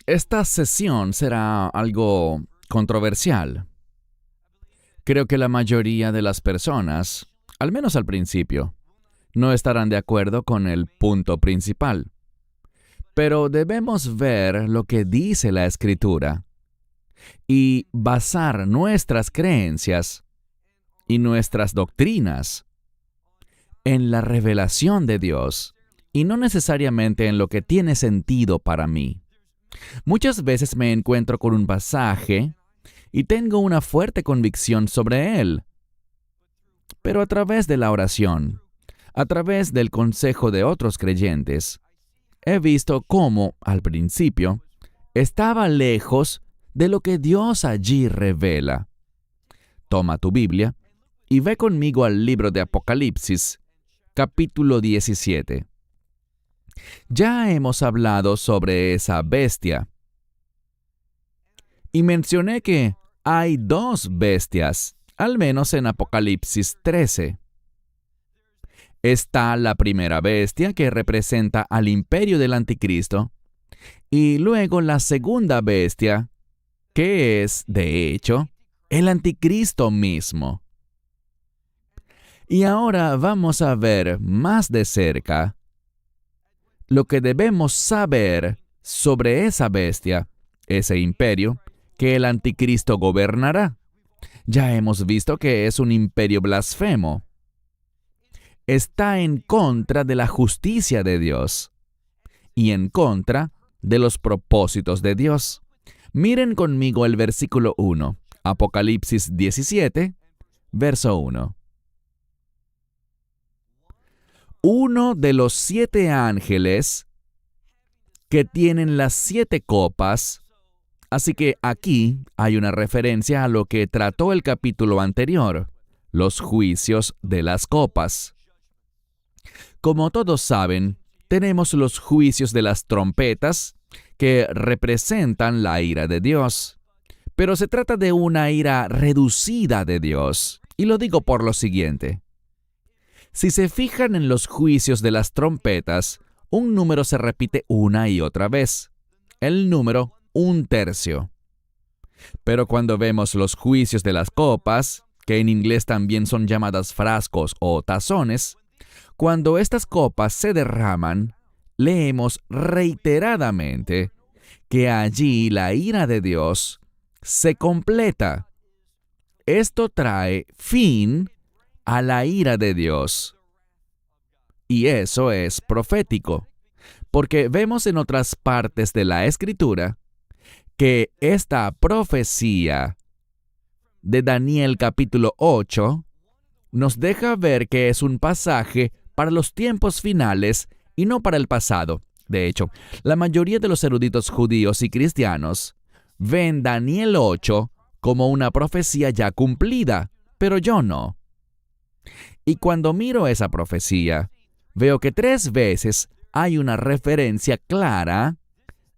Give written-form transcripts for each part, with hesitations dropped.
Esta sesión será algo controversial. Creo que la mayoría de las personas, al menos al principio, no estarán de acuerdo con el punto principal. Pero debemos ver lo que dice la Escritura y basar nuestras creencias y nuestras doctrinas en la revelación de Dios y no necesariamente en lo que tiene sentido para mí. Muchas veces me encuentro con un pasaje y tengo una fuerte convicción sobre él, pero a través de la oración, a través del consejo de otros creyentes, he visto cómo, al principio, estaba lejos de lo que Dios allí revela. Toma tu Biblia y ve conmigo al libro de Apocalipsis, capítulo 17. Ya hemos hablado sobre esa bestia y mencioné que hay dos bestias, al menos en Apocalipsis 13. Está la primera bestia que representa al imperio del anticristo y luego la segunda bestia que es, de hecho, el anticristo mismo. Y ahora vamos a ver más de cerca lo que debemos saber sobre esa bestia, ese imperio, que el anticristo gobernará. Ya hemos visto que es un imperio blasfemo. Está en contra de la justicia de Dios y en contra de los propósitos de Dios. Miren conmigo el versículo 1, Apocalipsis 17, verso 1. Uno de los 7 ángeles que tienen las 7 copas, así que aquí hay una referencia a lo que trató el capítulo anterior, los juicios de las copas. Como todos saben, tenemos los juicios de las trompetas, que representan la ira de Dios. Pero se trata de una ira reducida de Dios, y lo digo por lo siguiente. Si se fijan en los juicios de las trompetas, un número se repite una y otra vez. El número 1/3. Pero cuando vemos los juicios de las copas, que en inglés también son llamadas frascos o tazones, cuando estas copas se derraman, leemos reiteradamente que allí la ira de Dios se completa. Esto trae fin a la ira de Dios. Y eso es profético, porque vemos en otras partes de la Escritura que esta profecía de Daniel capítulo 8 nos deja ver que es un pasaje para los tiempos finales y no para el pasado. De hecho, la mayoría de los eruditos judíos y cristianos ven Daniel 8 como una profecía ya cumplida, pero yo no. Y cuando miro esa profecía, veo que 3 veces hay una referencia clara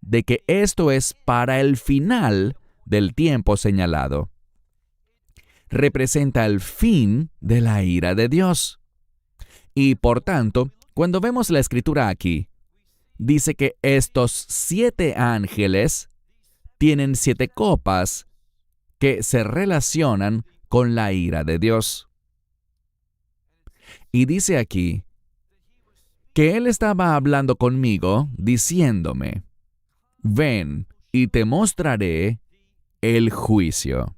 de que esto es para el final del tiempo señalado. Representa el fin de la ira de Dios. Y por tanto, cuando vemos la Escritura aquí, dice que estos 7 ángeles tienen 7 copas que se relacionan con la ira de Dios. Y dice aquí que Él estaba hablando conmigo, diciéndome, ven y te mostraré el juicio.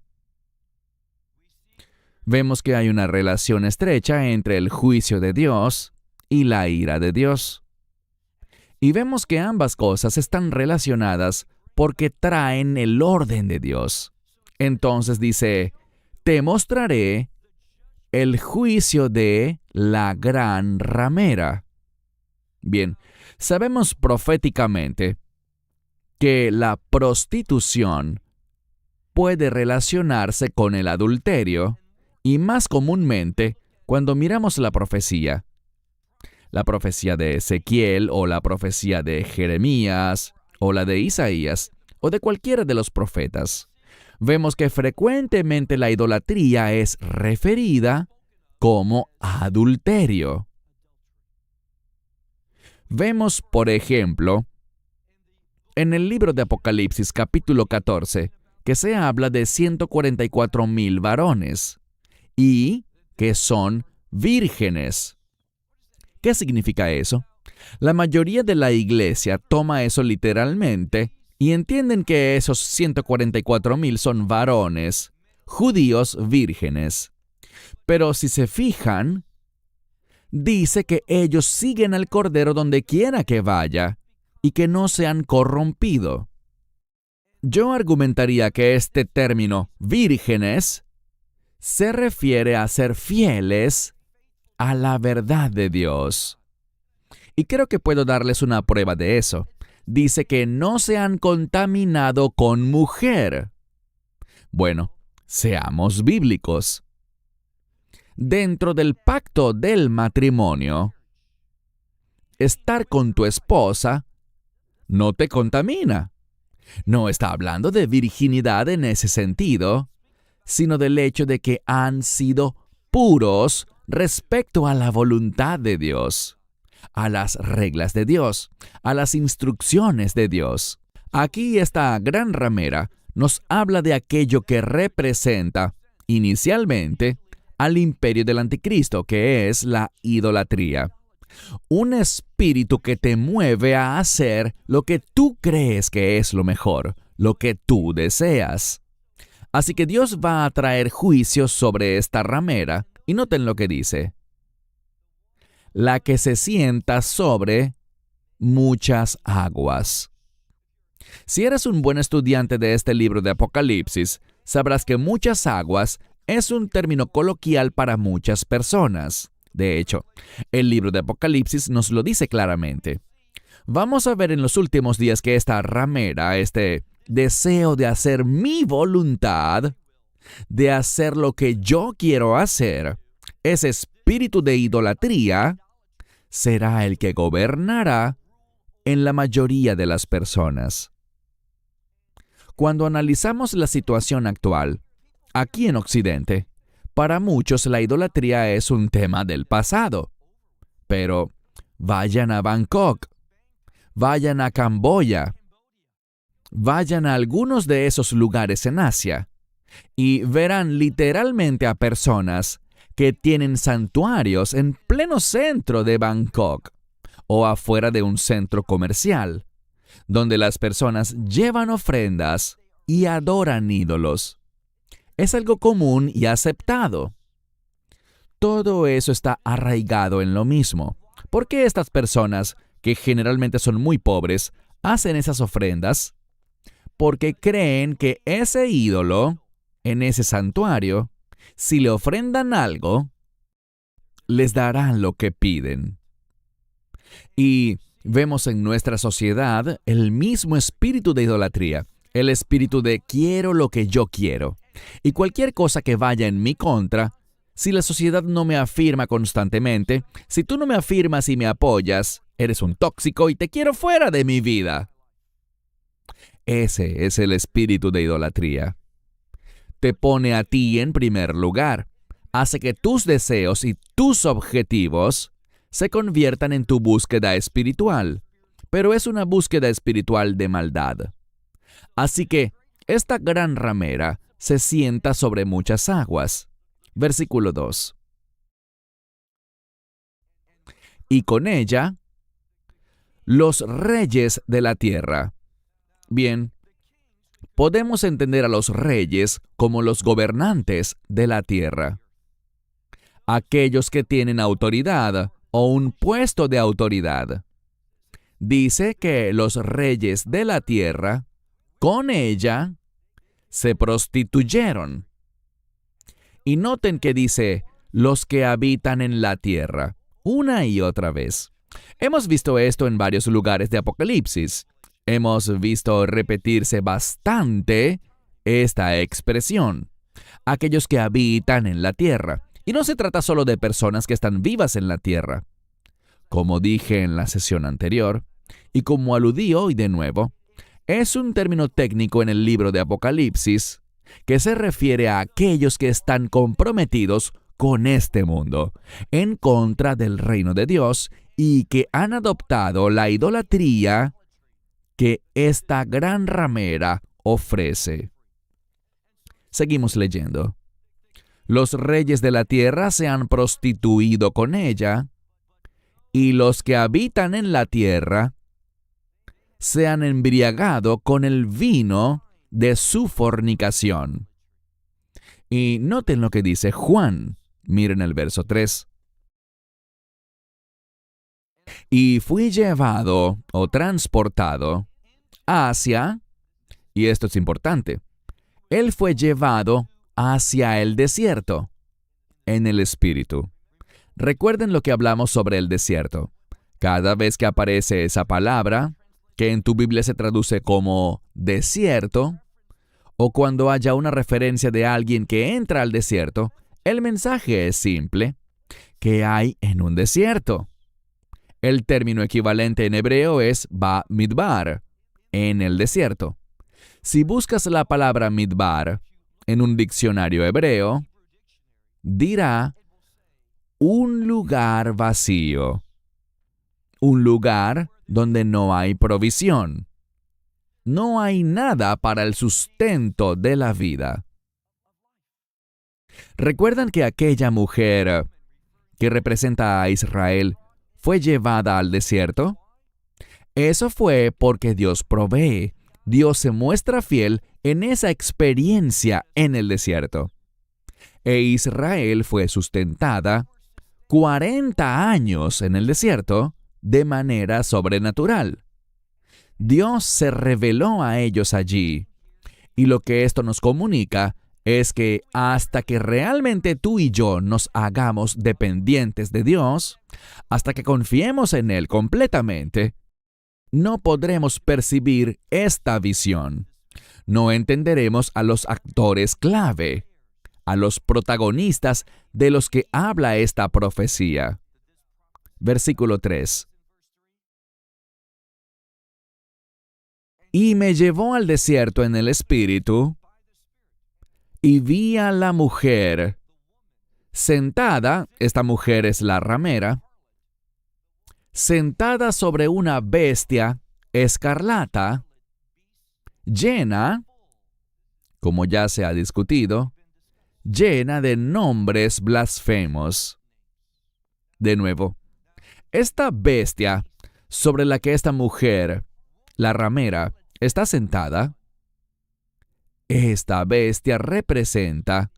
Vemos que hay una relación estrecha entre el juicio de Dios y la ira de Dios. Y vemos que ambas cosas están relacionadas porque traen el orden de Dios. Entonces dice, te mostraré el juicio de la gran ramera. Bien, sabemos proféticamente que la prostitución puede relacionarse con el adulterio, y más comúnmente cuando miramos la profecía de Ezequiel o la profecía de Jeremías o la de Isaías o de cualquiera de los profetas, vemos que frecuentemente la idolatría es referida como adulterio. Vemos, por ejemplo, en el libro de Apocalipsis capítulo 14, que se habla de 144,000 varones y que son vírgenes. ¿Qué significa eso? La mayoría de la iglesia toma eso literalmente y entienden que esos 144,000 son varones, judíos vírgenes. Pero si se fijan, dice que ellos siguen al Cordero donde quiera que vaya y que no se han corrompido. Yo argumentaría que este término vírgenes se refiere a ser fieles a la verdad de Dios. Y creo que puedo darles una prueba de eso. Dice que no se han contaminado con mujer. Bueno, seamos bíblicos. Dentro del pacto del matrimonio, estar con tu esposa no te contamina. No está hablando de virginidad en ese sentido, sino del hecho de que han sido puros respecto a la voluntad de Dios, a las reglas de Dios, a las instrucciones de Dios. Aquí esta gran ramera nos habla de aquello que representa, inicialmente, al imperio del anticristo, que es la idolatría. Un espíritu que te mueve a hacer lo que tú crees que es lo mejor, lo que tú deseas. Así que Dios va a traer juicio sobre esta ramera, y noten lo que dice: la que se sienta sobre muchas aguas. Si eres un buen estudiante de este libro de Apocalipsis, sabrás que muchas aguas es un término coloquial para muchas personas. De hecho, el libro de Apocalipsis nos lo dice claramente. Vamos a ver en los últimos días que esta ramera, este deseo de hacer mi voluntad, de hacer lo que yo quiero hacer, ese espíritu de idolatría, será el que gobernará en la mayoría de las personas. Cuando analizamos la situación actual, aquí en Occidente, para muchos la idolatría es un tema del pasado. Pero vayan a Bangkok, vayan a Camboya, vayan a algunos de esos lugares en Asia y verán literalmente a personas que tienen santuarios en pleno centro de Bangkok o afuera de un centro comercial, donde las personas llevan ofrendas y adoran ídolos. Es algo común y aceptado. Todo eso está arraigado en lo mismo. ¿Por qué estas personas, que generalmente son muy pobres, hacen esas ofrendas? Porque creen que ese ídolo, en ese santuario, si le ofrendan algo, les darán lo que piden. Y vemos en nuestra sociedad el mismo espíritu de idolatría, el espíritu de quiero lo que yo quiero. Y cualquier cosa que vaya en mi contra, si la sociedad no me afirma constantemente, si tú no me afirmas y me apoyas, eres un tóxico y te quiero fuera de mi vida. Ese es el espíritu de idolatría. Te pone a ti en primer lugar, hace que tus deseos y tus objetivos se conviertan en tu búsqueda espiritual, pero es una búsqueda espiritual de maldad. Así que esta gran ramera se sienta sobre muchas aguas. Versículo 2. Y con ella, los reyes de la tierra. Bien, podemos entender a los reyes como los gobernantes de la tierra. Aquellos que tienen autoridad o un puesto de autoridad. Dice que los reyes de la tierra, con ella, se prostituyeron. Y noten que dice, los que habitan en la tierra, una y otra vez. Hemos visto esto en varios lugares de Apocalipsis. Hemos visto repetirse bastante esta expresión. Aquellos que habitan en la tierra. Y no se trata solo de personas que están vivas en la tierra. Como dije en la sesión anterior, y como aludí hoy de nuevo, es un término técnico en el libro de Apocalipsis que se refiere a aquellos que están comprometidos con este mundo, en contra del reino de Dios y que han adoptado la idolatría que esta gran ramera ofrece. Seguimos leyendo. Los reyes de la tierra se han prostituido con ella, y los que habitan en la tierra se han embriagado con el vino de su fornicación. Y noten lo que dice Juan. Miren el verso 3. Y fui llevado o transportado hacia, y esto es importante, él fue llevado hacia el desierto, en el Espíritu. Recuerden lo que hablamos sobre el desierto. Cada vez que aparece esa palabra, que en tu Biblia se traduce como desierto, o cuando haya una referencia de alguien que entra al desierto, el mensaje es simple: ¿qué hay en un desierto? El término equivalente en hebreo es Ba Midbar, en el desierto. Si buscas la palabra Midbar en un diccionario hebreo, dirá un lugar vacío, un lugar donde no hay provisión. No hay nada para el sustento de la vida. ¿Recuerdan que aquella mujer que representa a Israel fue llevada al desierto? Eso fue porque Dios provee. Dios se muestra fiel en esa experiencia en el desierto. E Israel fue sustentada 40 años en el desierto de manera sobrenatural. Dios se reveló a ellos allí. Y lo que esto nos comunica es que hasta que realmente tú y yo nos hagamos dependientes de Dios, hasta que confiemos en Él completamente, no podremos percibir esta visión. No entenderemos a los actores clave, a los protagonistas de los que habla esta profecía. Versículo 3. Y me llevó al desierto en el Espíritu, y vi a la mujer sentada, esta mujer es la ramera, sentada sobre una bestia escarlata, llena, como ya se ha discutido, llena de nombres blasfemos. De nuevo, esta bestia sobre la que esta mujer, la ramera, está sentada, esta bestia representa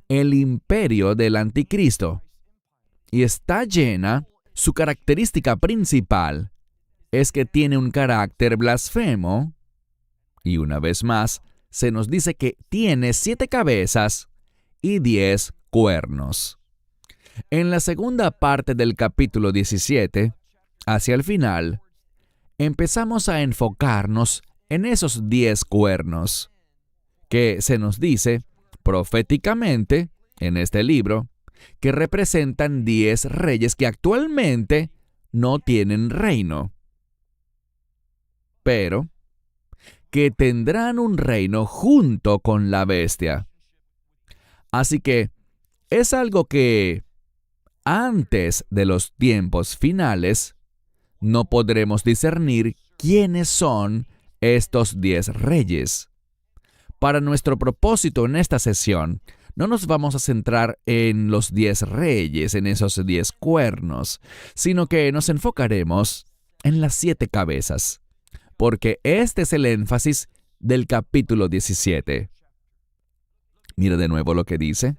el imperio del anticristo y está llena. Su característica principal es que tiene un carácter blasfemo, y una vez más se nos dice que tiene 7 cabezas y 10 cuernos. En la segunda parte del capítulo 17, hacia el final, empezamos a enfocarnos en esos 10 cuernos, que se nos dice proféticamente en este libro, que representan 10 reyes que actualmente no tienen reino, pero que tendrán un reino junto con la bestia. Así que es algo que, antes de los tiempos finales, no podremos discernir quiénes son estos 10 reyes. Para nuestro propósito en esta sesión, no nos vamos a centrar en los 10 reyes, en esos 10 cuernos, sino que nos enfocaremos en las 7 cabezas, porque este es el énfasis del capítulo 17. Mira de nuevo lo que dice.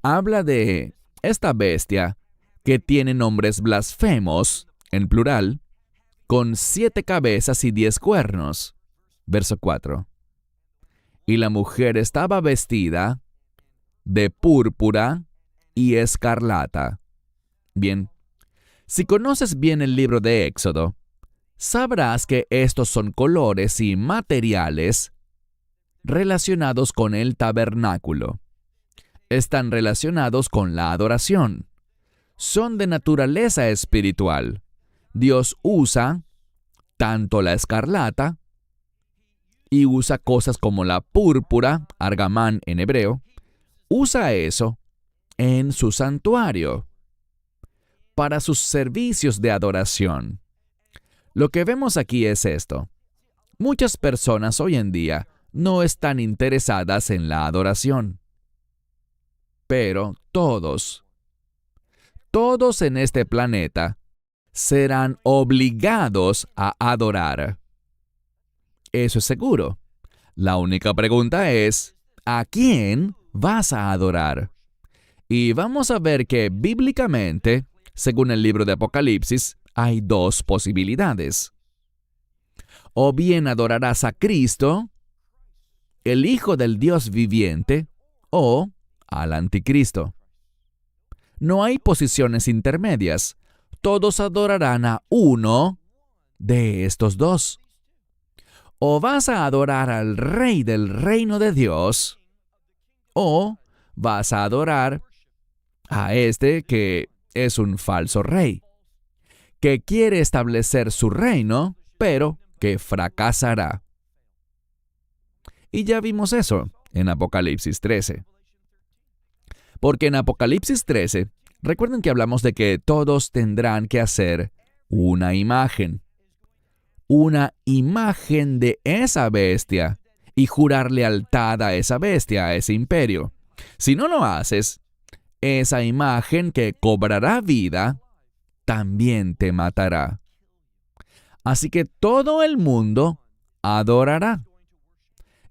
Habla de esta bestia que tiene nombres blasfemos, en plural, con 7 cabezas y 10 cuernos. Verso 4. Y la mujer estaba vestida de púrpura y escarlata. Bien, si conoces bien el libro de Éxodo, sabrás que estos son colores y materiales relacionados con el tabernáculo. Están relacionados con la adoración. Son de naturaleza espiritual. Dios usa tanto la escarlata y usa cosas como la púrpura, argamán en hebreo, usa eso en su santuario para sus servicios de adoración. Lo que vemos aquí es esto. Muchas personas hoy en día no están interesadas en la adoración. Pero todos en este planeta serán obligados a adorar. Eso es seguro. La única pregunta es, ¿a quién vas a adorar? Y vamos a ver que bíblicamente, según el libro de Apocalipsis, hay dos posibilidades. O bien adorarás a Cristo, el Hijo del Dios viviente, o al Anticristo. No hay posiciones intermedias. Todos adorarán a uno de estos dos. O vas a adorar al Rey del reino de Dios, o vas a adorar a este que es un falso rey, que quiere establecer su reino, pero que fracasará. Y ya vimos eso en Apocalipsis 13. Porque en Apocalipsis 13, recuerden que hablamos de que todos tendrán que hacer una imagen de esa bestia y jurar lealtad a esa bestia, a ese imperio. Si no lo haces, esa imagen que cobrará vida también te matará. Así que todo el mundo adorará.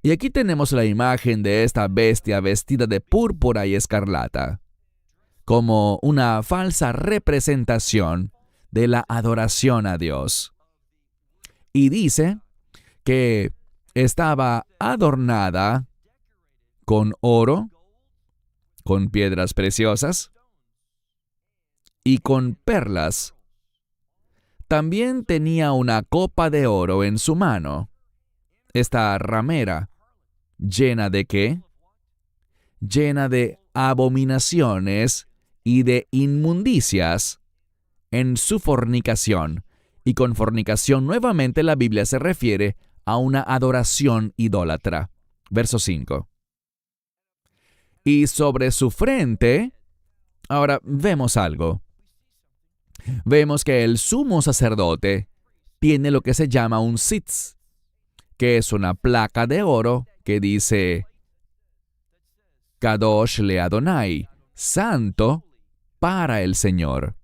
Y aquí tenemos la imagen de esta bestia vestida de púrpura y escarlata, como una falsa representación de la adoración a Dios. Y dice que estaba adornada con oro, con piedras preciosas y con perlas. También tenía una copa de oro en su mano. Esta ramera, ¿llena de qué? Llena de abominaciones y de inmundicias en su fornicación. Y con fornicación nuevamente la Biblia se refiere a una adoración idólatra. Verso 5. Y sobre su frente, ahora vemos algo. Vemos que el sumo sacerdote tiene lo que se llama un sitz, que es una placa de oro que dice Kadosh le Adonai, santo para el Señor.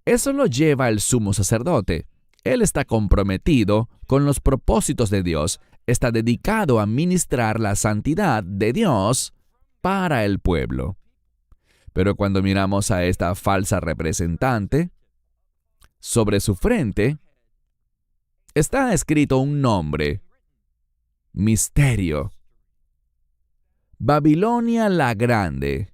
Eso lo lleva el sumo sacerdote. Él está comprometido con los propósitos de Dios, está dedicado a ministrar la santidad de Dios para el pueblo. Pero cuando miramos a esta falsa representante, sobre su frente está escrito un nombre: Misterio. Babilonia la Grande.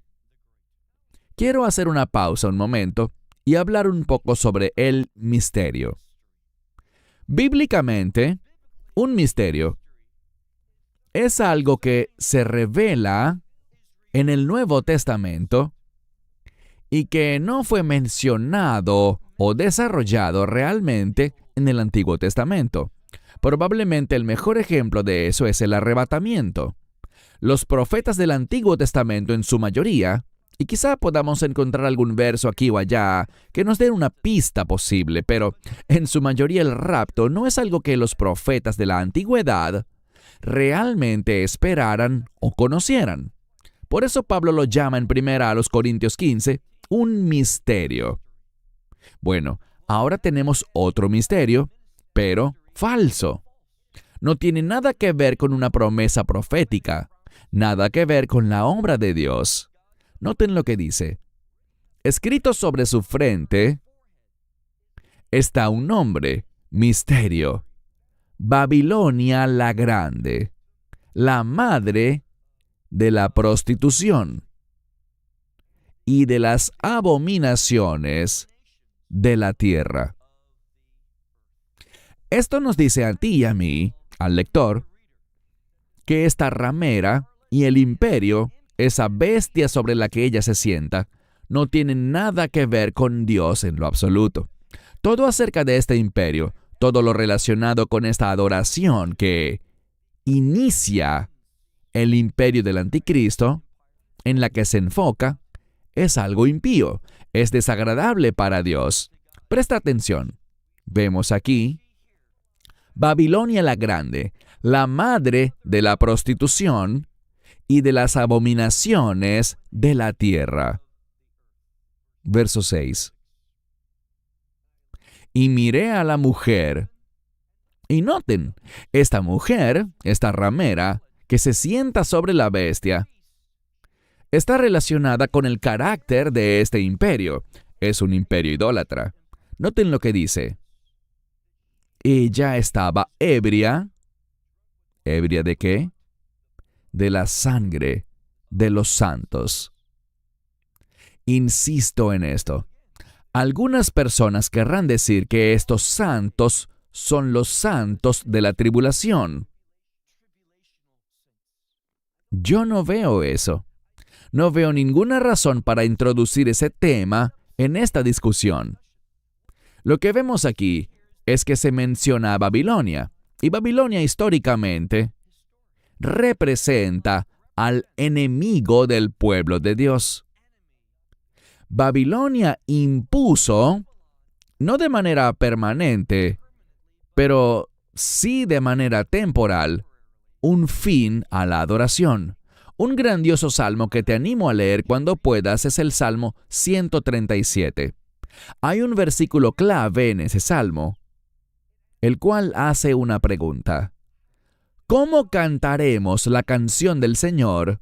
Quiero hacer una pausa un momento y hablar un poco sobre el misterio. Bíblicamente, un misterio es algo que se revela en el Nuevo Testamento y que no fue mencionado o desarrollado realmente en el Antiguo Testamento. Probablemente el mejor ejemplo de eso es el arrebatamiento. Los profetas del Antiguo Testamento en su mayoría, y quizá podamos encontrar algún verso aquí o allá que nos dé una pista posible, pero en su mayoría el rapto no es algo que los profetas de la antigüedad realmente esperaran o conocieran. Por eso Pablo lo llama en 1 Corintios 15 un misterio. Bueno, ahora tenemos otro misterio, pero falso. No tiene nada que ver con una promesa profética, nada que ver con la obra de Dios. Noten lo que dice. Escrito sobre su frente está un nombre, misterio. Babilonia la Grande, la madre de la prostitución y de las abominaciones de la tierra. Esto nos dice a ti y a mí, al lector, que esta ramera y el imperio, esa bestia sobre la que ella se sienta, no tienen nada que ver con Dios en lo absoluto. Todo acerca de este imperio, todo lo relacionado con esta adoración que inicia el imperio del anticristo, en la que se enfoca, es algo impío, es desagradable para Dios. Presta atención. vemos aquí, Babilonia la Grande, la madre de la prostitución y de las abominaciones de la tierra. Verso 6. Y miré a la mujer. Y noten, esta mujer, esta ramera, que se sienta sobre la bestia, está relacionada con el carácter de este imperio. Es un imperio idólatra. Noten lo que dice. Ella estaba ebria. ¿Ebria de qué? De la sangre de los santos. Insisto en esto. Algunas personas querrán decir que estos santos son los santos de la tribulación. Yo no veo eso. No veo ninguna razón para introducir ese tema en esta discusión. Lo que vemos aquí es que se menciona a Babilonia, y Babilonia históricamente representa al enemigo del pueblo de Dios. Babilonia impuso, no de manera permanente, pero sí de manera temporal, un fin a la adoración. Un grandioso salmo que te animo a leer cuando puedas es el Salmo 137. Hay un versículo clave en ese salmo, el cual hace una pregunta. ¿Cómo cantaremos la canción del Señor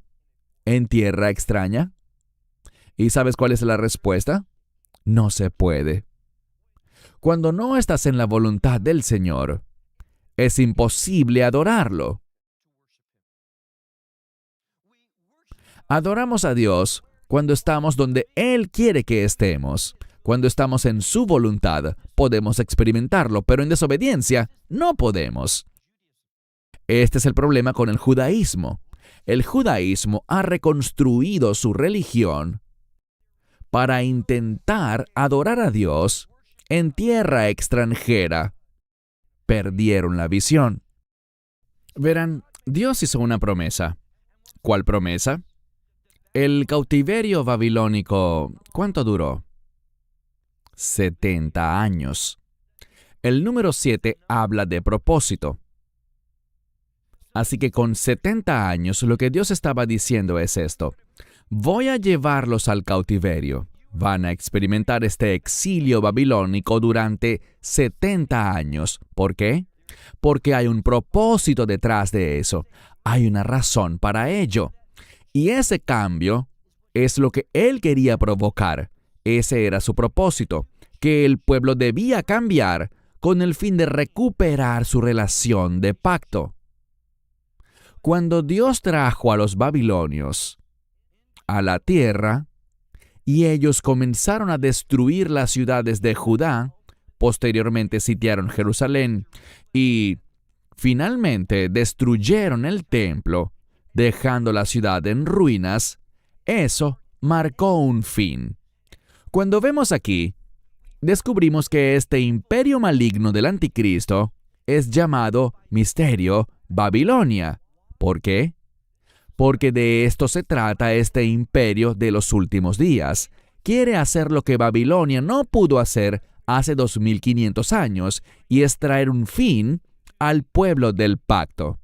en tierra extraña? ¿Y sabes cuál es la respuesta? No se puede. Cuando no estás en la voluntad del Señor, es imposible adorarlo. Adoramos a Dios cuando estamos donde Él quiere que estemos. Cuando estamos en su voluntad, podemos experimentarlo, pero en desobediencia no podemos. Este es el problema con el judaísmo. El judaísmo ha reconstruido su religión para intentar adorar a Dios en tierra extranjera. Perdieron la visión. Verán, Dios hizo una promesa. ¿Cuál promesa? El cautiverio babilónico, ¿cuánto duró? 70 años. El número 7 habla de propósito. Así que con 70 años lo que Dios estaba diciendo es esto. Voy a llevarlos al cautiverio. Van a experimentar este exilio babilónico durante 70 años. ¿Por qué? Porque hay un propósito detrás de eso. Hay una razón para ello. Y ese cambio es lo que Él quería provocar. Ese era su propósito, que el pueblo debía cambiar con el fin de recuperar su relación de pacto. Cuando Dios trajo a los babilonios a la tierra, y ellos comenzaron a destruir las ciudades de Judá, posteriormente sitiaron Jerusalén, y finalmente destruyeron el templo, dejando la ciudad en ruinas, eso marcó un fin. Cuando vemos aquí, descubrimos que este imperio maligno del anticristo es llamado Misterio Babilonia. ¿Por qué? Porque de esto se trata este imperio de los últimos días. Quiere hacer lo que Babilonia no pudo hacer hace 2500 años, y es traer un fin al pueblo del pacto.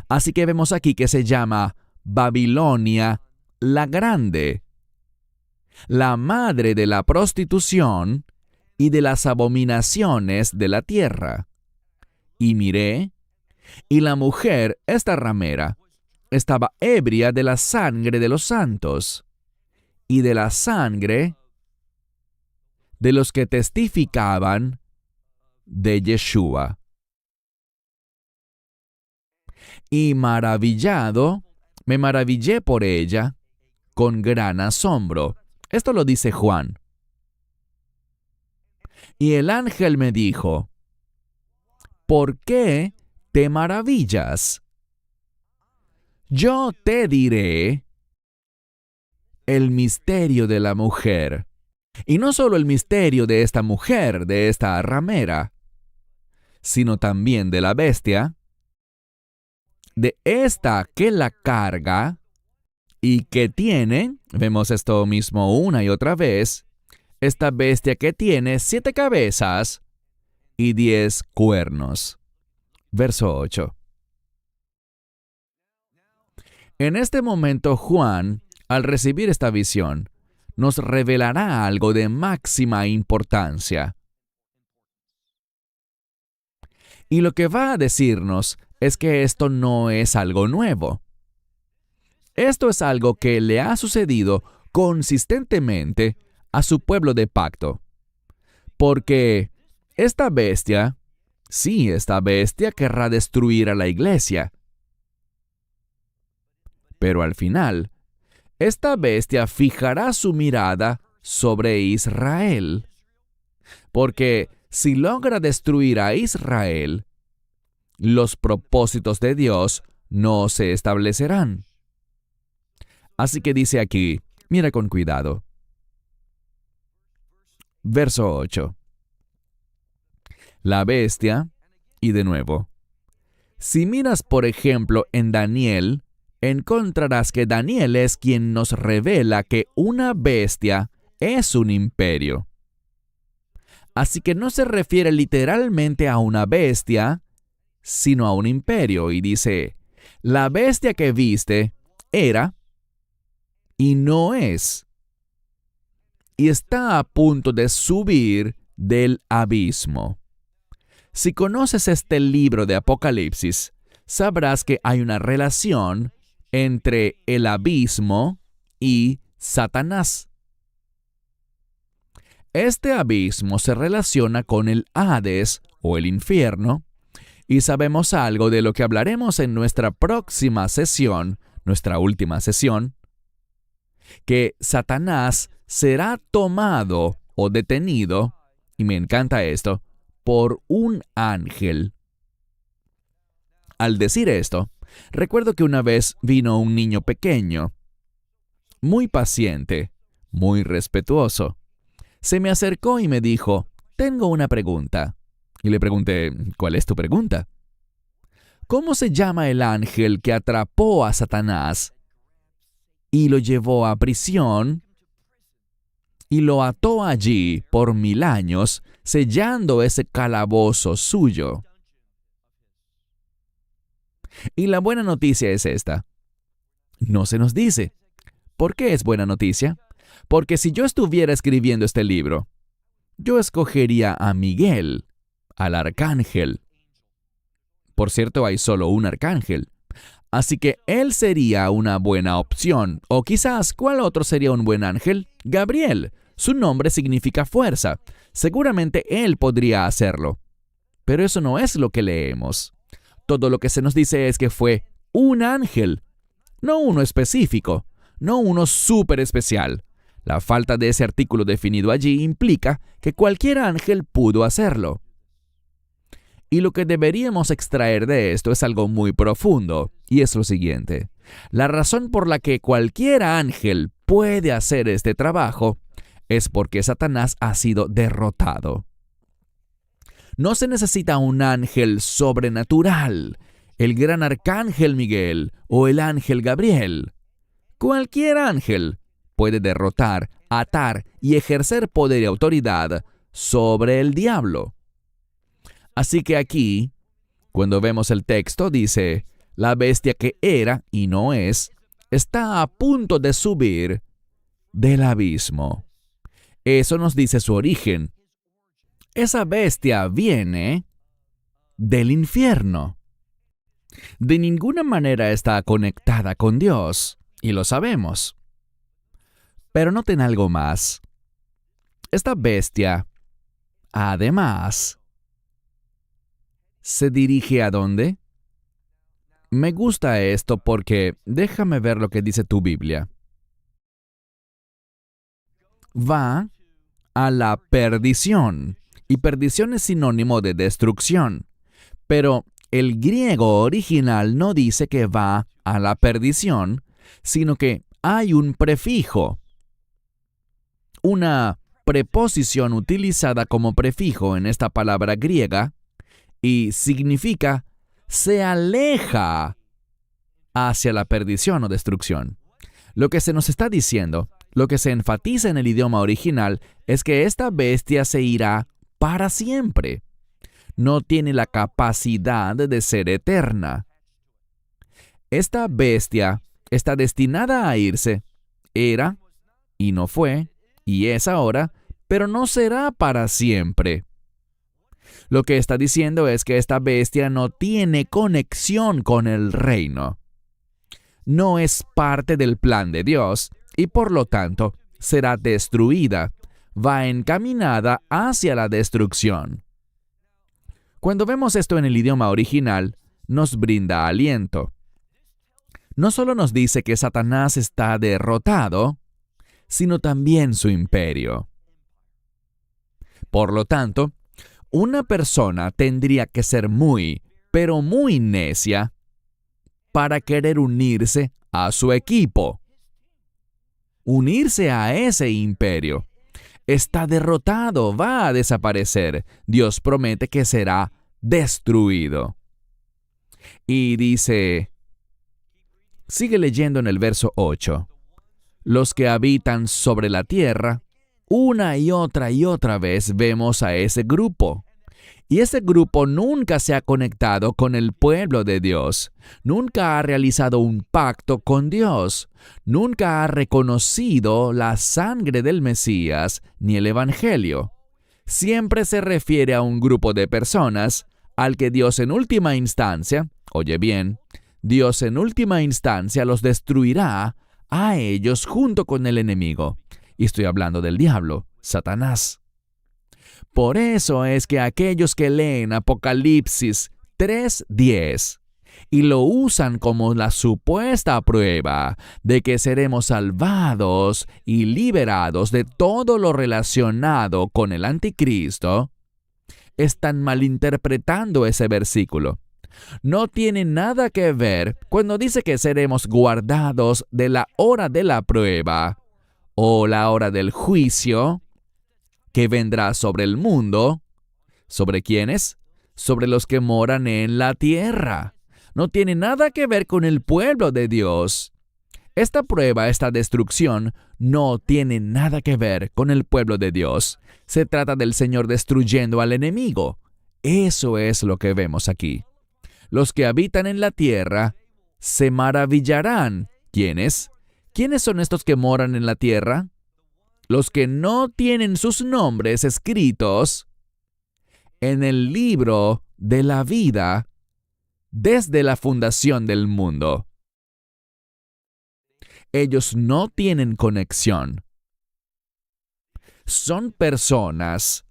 Así que vemos aquí que se llama Babilonia la Grande, la madre de la prostitución y de las abominaciones de la tierra. Y miré, y la mujer, esta ramera, estaba ebria de la sangre de los santos y de la sangre de los que testificaban de Yeshua. Y maravillado, me maravillé por ella con gran asombro. Esto lo dice Juan. Y el ángel me dijo, ¿por qué te maravillas? Yo te diré el misterio de la mujer. Y no solo el misterio de esta mujer, de esta ramera, sino también de la bestia, de esta que la carga y que tiene, vemos esto mismo una y otra vez, esta bestia que tiene 7 cabezas y 10 cuernos. Verso 8. En este momento Juan, al recibir esta visión, nos revelará algo de máxima importancia. Y lo que va a decirnos es que esto no es algo nuevo. Esto es algo que le ha sucedido consistentemente a su pueblo de pacto. Porque esta bestia querrá destruir a la iglesia. Pero al final, esta bestia fijará su mirada sobre Israel. Porque si logra destruir a Israel, los propósitos de Dios no se establecerán. Así que dice aquí, mira con cuidado. Verso 8. La bestia, y de nuevo, si miras por ejemplo en Daniel, encontrarás que Daniel es quien nos revela que una bestia es un imperio. Así que no se refiere literalmente a una bestia, sino a un imperio. Y dice, la bestia que viste era y no es. Y está a punto de subir del abismo. Si conoces este libro de Apocalipsis, sabrás que hay una relación entre el abismo y Satanás. Este abismo se relaciona con el Hades o el infierno, y sabemos algo de lo que hablaremos en nuestra próxima sesión, nuestra última sesión, que Satanás será tomado o detenido, y me encanta esto, por un ángel. Al decir esto, recuerdo que una vez vino un niño pequeño, muy paciente, muy respetuoso. Se me acercó y me dijo, tengo una pregunta. Y le pregunté, ¿cuál es tu pregunta? ¿Cómo se llama el ángel que atrapó a Satanás y lo llevó a prisión y lo ató allí por 1000 años, sellando ese calabozo suyo? Y la buena noticia es esta. No se nos dice. ¿Por qué es buena noticia? Porque si yo estuviera escribiendo este libro, yo escogería a Miguel, al arcángel. Por cierto, hay solo un arcángel. Así que él sería una buena opción. O quizás, ¿cuál otro sería un buen ángel? Gabriel. Su nombre significa fuerza. Seguramente él podría hacerlo. Pero eso no es lo que leemos. Todo lo que se nos dice es que fue un ángel. No uno específico. No uno súper especial. La falta de ese artículo definido allí implica que cualquier ángel pudo hacerlo. Y lo que deberíamos extraer de esto es algo muy profundo, y es lo siguiente. La razón por la que cualquier ángel puede hacer este trabajo es porque Satanás ha sido derrotado. No se necesita un ángel sobrenatural, el gran arcángel Miguel o el ángel Gabriel. Cualquier ángel puede derrotar, atar y ejercer poder y autoridad sobre el diablo. Así que aquí, cuando vemos el texto, dice, la bestia que era y no es, está a punto de subir del abismo. Eso nos dice su origen. Esa bestia viene del infierno. De ninguna manera está conectada con Dios, y lo sabemos. Pero noten algo más. Esta bestia, además, ¿se dirige a dónde? Me gusta esto porque déjame ver lo que dice tu Biblia. Va a la perdición, y perdición es sinónimo de destrucción. Pero el griego original no dice que va a la perdición, sino que hay un prefijo. Una preposición utilizada como prefijo en esta palabra griega y significa se aleja hacia la perdición o destrucción. Lo que se nos está diciendo, lo que se enfatiza en el idioma original, es que esta bestia se irá para siempre. no tiene la capacidad de ser eterna. Esta bestia está destinada a irse. Era, y no fue, y es ahora, pero no será para siempre. Lo que está diciendo es que esta bestia no tiene conexión con el reino. No es parte del plan de Dios y por lo tanto será destruida. Va encaminada hacia la destrucción. Cuando vemos esto en el idioma original, nos brinda aliento. No solo nos dice que Satanás está derrotado, sino también su imperio. Por lo tanto, una persona tendría que ser muy, pero muy necia para querer unirse a su equipo. Unirse a ese imperio. Está derrotado, va a desaparecer. Dios promete que será destruido. Y dice, sigue leyendo en el verso 8, los que habitan sobre la tierra, una y otra vez vemos a ese grupo. Y ese grupo nunca se ha conectado con el pueblo de Dios, nunca ha realizado un pacto con Dios, nunca ha reconocido la sangre del Mesías ni el Evangelio. Siempre se refiere a un grupo de personas al que Dios en última instancia, oye bien, Dios en última instancia los destruirá a ellos junto con el enemigo. Y estoy hablando del diablo, Satanás. Por eso es que aquellos que leen Apocalipsis 3:10 y lo usan como la supuesta prueba de que seremos salvados y liberados de todo lo relacionado con el anticristo, están malinterpretando ese versículo. No tiene nada que ver cuando dice que seremos guardados de la hora de la prueba o la hora del juicio que vendrá sobre el mundo. ¿Sobre quiénes? Sobre los que moran en la tierra. No tiene nada que ver con el pueblo de Dios. Esta prueba, esta destrucción, no tiene nada que ver con el pueblo de Dios. Se trata del Señor destruyendo al enemigo. Eso es lo que vemos aquí. Los que habitan en la tierra se maravillarán. ¿Quiénes? ¿Quiénes son estos que moran en la tierra? Los que no tienen sus nombres escritos en el libro de la vida desde la fundación del mundo. Ellos no tienen conexión. Son personas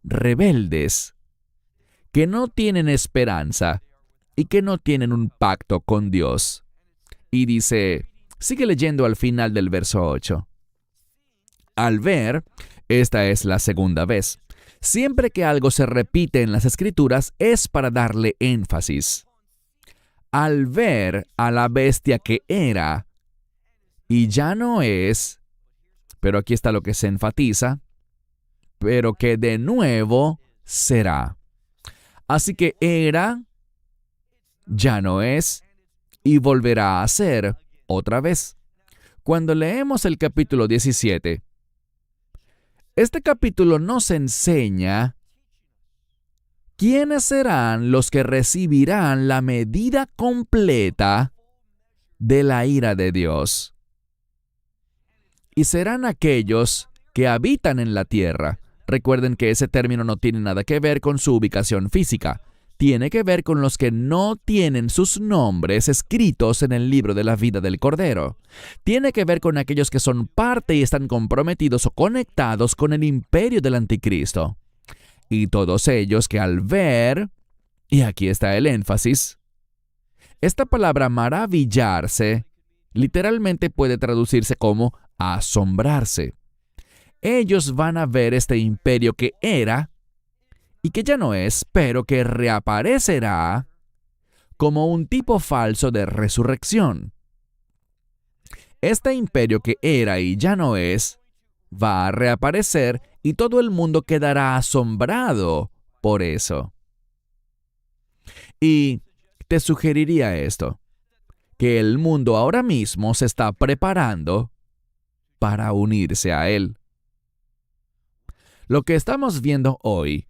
rebeldes que no tienen esperanza y que no tienen un pacto con Dios. Y dice, sigue leyendo al final del verso 8. Al ver, esta es la segunda vez. Siempre que algo se repite en las Escrituras es para darle énfasis. Al ver a la bestia que era y ya no es, pero aquí está lo que se enfatiza, pero que de nuevo será. Así que era, ya no es y volverá a ser otra vez. Cuando leemos el capítulo 17, este capítulo nos enseña quiénes serán los que recibirán la medida completa de la ira de Dios. Y serán aquellos que habitan en la tierra. Recuerden que ese término no tiene nada que ver con su ubicación física. Tiene que ver con los que no tienen sus nombres escritos en el libro de la vida del Cordero. Tiene que ver con aquellos que son parte y están comprometidos o conectados con el imperio del anticristo. Y todos ellos que al ver, y aquí está el énfasis, esta palabra maravillarse literalmente puede traducirse como asombrarse. Ellos van a ver este imperio que era y que ya no es, pero que reaparecerá como un tipo falso de resurrección. Este imperio que era y ya no es, va a reaparecer y todo el mundo quedará asombrado por eso. Y te sugeriría esto, que el mundo ahora mismo se está preparando para unirse a él. Lo que estamos viendo hoy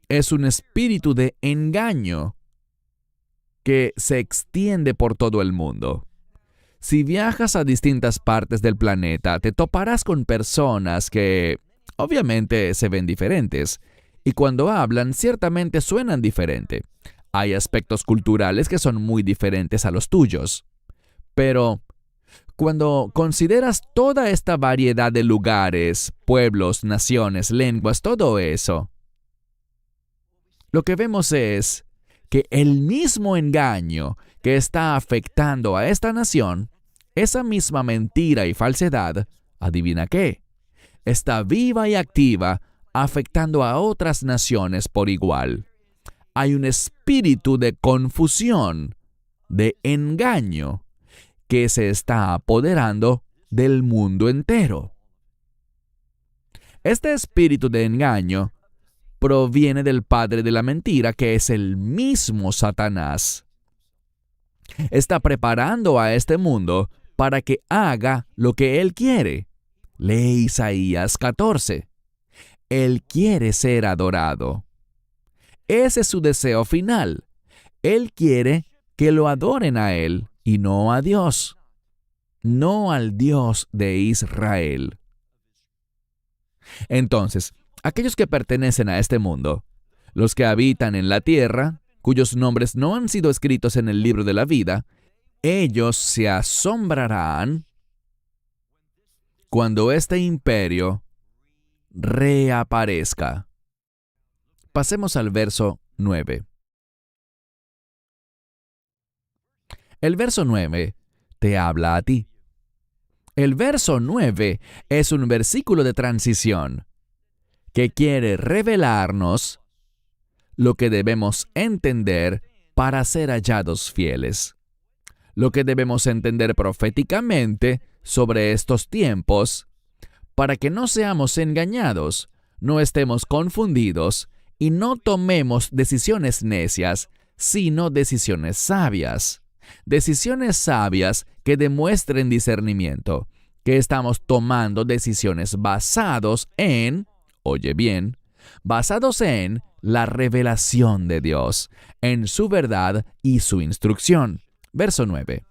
es un espíritu de engaño que se extiende por todo el mundo. Si viajas a distintas partes del planeta, te toparás con personas que obviamente se ven diferentes, y cuando hablan ciertamente suenan diferente. Hay aspectos culturales que son muy diferentes a los tuyos. Pero cuando consideras toda esta variedad de lugares, pueblos, naciones, lenguas, todo eso, lo que vemos es que el mismo engaño que está afectando a esta nación, esa misma mentira y falsedad, ¿adivina qué? Está viva y activa, afectando a otras naciones por igual. Hay un espíritu de confusión, de engaño, que se está apoderando del mundo entero. Este espíritu de engaño proviene del padre de la mentira, que es el mismo Satanás. Está preparando a este mundo para que haga lo que él quiere. Lee Isaías 14. Él quiere ser adorado. Ese es su deseo final. Él quiere que lo adoren a él y no a Dios, no al Dios de Israel. Entonces, aquellos que pertenecen a este mundo, los que habitan en la tierra, cuyos nombres no han sido escritos en el libro de la vida, ellos se asombrarán cuando este imperio reaparezca. Pasemos al verso 9. El verso 9 te habla a ti. El verso 9 es un versículo de transición que quiere revelarnos lo que debemos entender para ser hallados fieles. Lo que debemos entender proféticamente sobre estos tiempos para que no seamos engañados, no estemos confundidos y no tomemos decisiones necias, sino decisiones sabias. Decisiones sabias que demuestren discernimiento, que estamos tomando decisiones basados en, oye bien, basados en la revelación de Dios, en su verdad y su instrucción. Verso 9.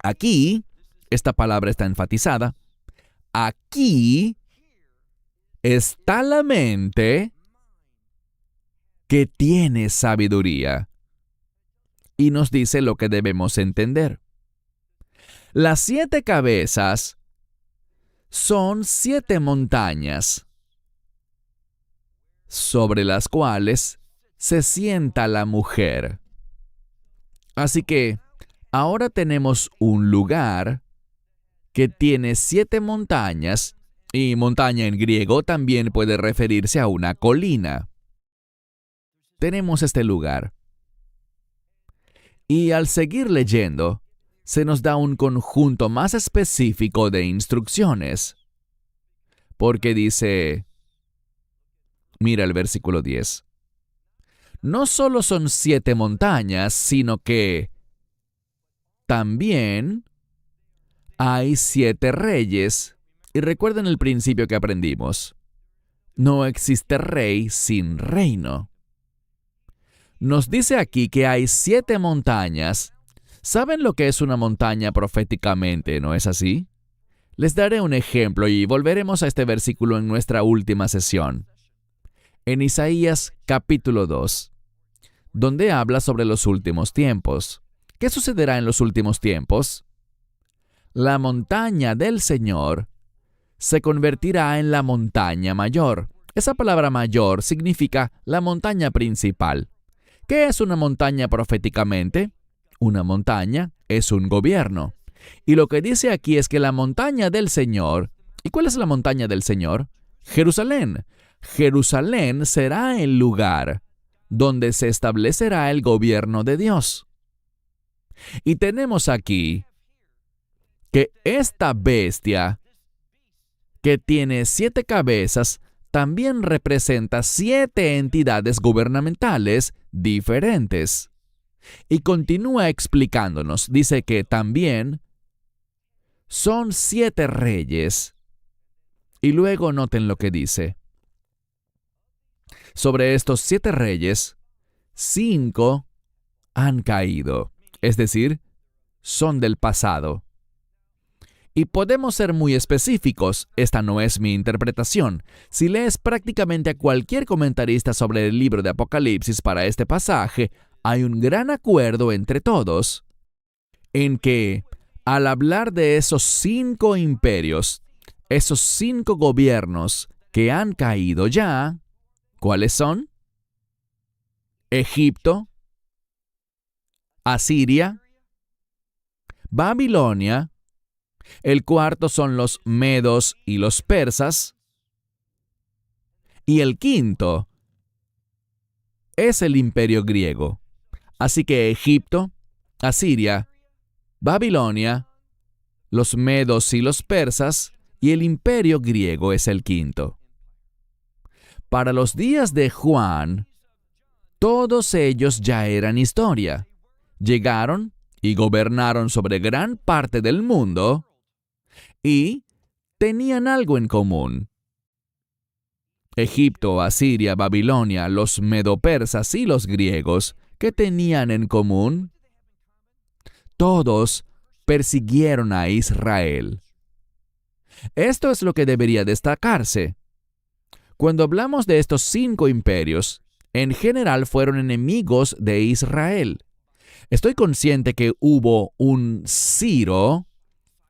Aquí, esta palabra está enfatizada, aquí está la mente que tiene sabiduría. Y nos dice lo que debemos entender. Las 7 cabezas son 7 montañas sobre las cuales se sienta la mujer. Así que ahora tenemos un lugar que tiene 7 montañas, y montaña en griego también puede referirse a una colina. Tenemos este lugar. Y al seguir leyendo, se nos da un conjunto más específico de instrucciones. Porque dice, mira el versículo 10. No solo son 7 montañas, sino que también hay 7 reyes. Y recuerden el principio que aprendimos. No existe rey sin reino. Nos dice aquí que hay 7 montañas. ¿Saben lo que es una montaña proféticamente, no es así? Les daré un ejemplo y volveremos a este versículo en nuestra última sesión. En Isaías capítulo 2, donde habla sobre los últimos tiempos. ¿Qué sucederá en los últimos tiempos? La montaña del Señor se convertirá en la montaña mayor. Esa palabra mayor significa la montaña principal. ¿Qué es una montaña proféticamente? Una montaña es un gobierno. Y lo que dice aquí es que la montaña del Señor, ¿y cuál es la montaña del Señor? Jerusalén. Jerusalén será el lugar donde se establecerá el gobierno de Dios. Y tenemos aquí que esta bestia, que tiene 7 cabezas, también representa 7 entidades gubernamentales diferentes. Y continúa explicándonos. Dice que también son 7 reyes. Y luego noten lo que dice. Sobre estos 7 reyes, 5 han caído, es decir, son del pasado. Y podemos ser muy específicos, esta no es mi interpretación. Si lees prácticamente a cualquier comentarista sobre el libro de Apocalipsis para este pasaje, hay un gran acuerdo entre todos en que, al hablar de esos 5 imperios, esos 5 gobiernos que han caído ya, ¿cuáles son? Egipto, Asiria, Babilonia. El cuarto son los medos y los persas. Y el quinto es el imperio griego. Así que Egipto, Asiria, Babilonia, los medos y los persas, y el imperio griego es el quinto. Para los días de Juan, todos ellos ya eran historia. Llegaron y gobernaron sobre gran parte del mundo y tenían algo en común. Egipto, Asiria, Babilonia, los medopersas y los griegos, ¿qué tenían en común? Todos persiguieron a Israel. Esto es lo que debería destacarse. Cuando hablamos de estos 5 imperios, en general fueron enemigos de Israel. Estoy consciente que hubo un Ciro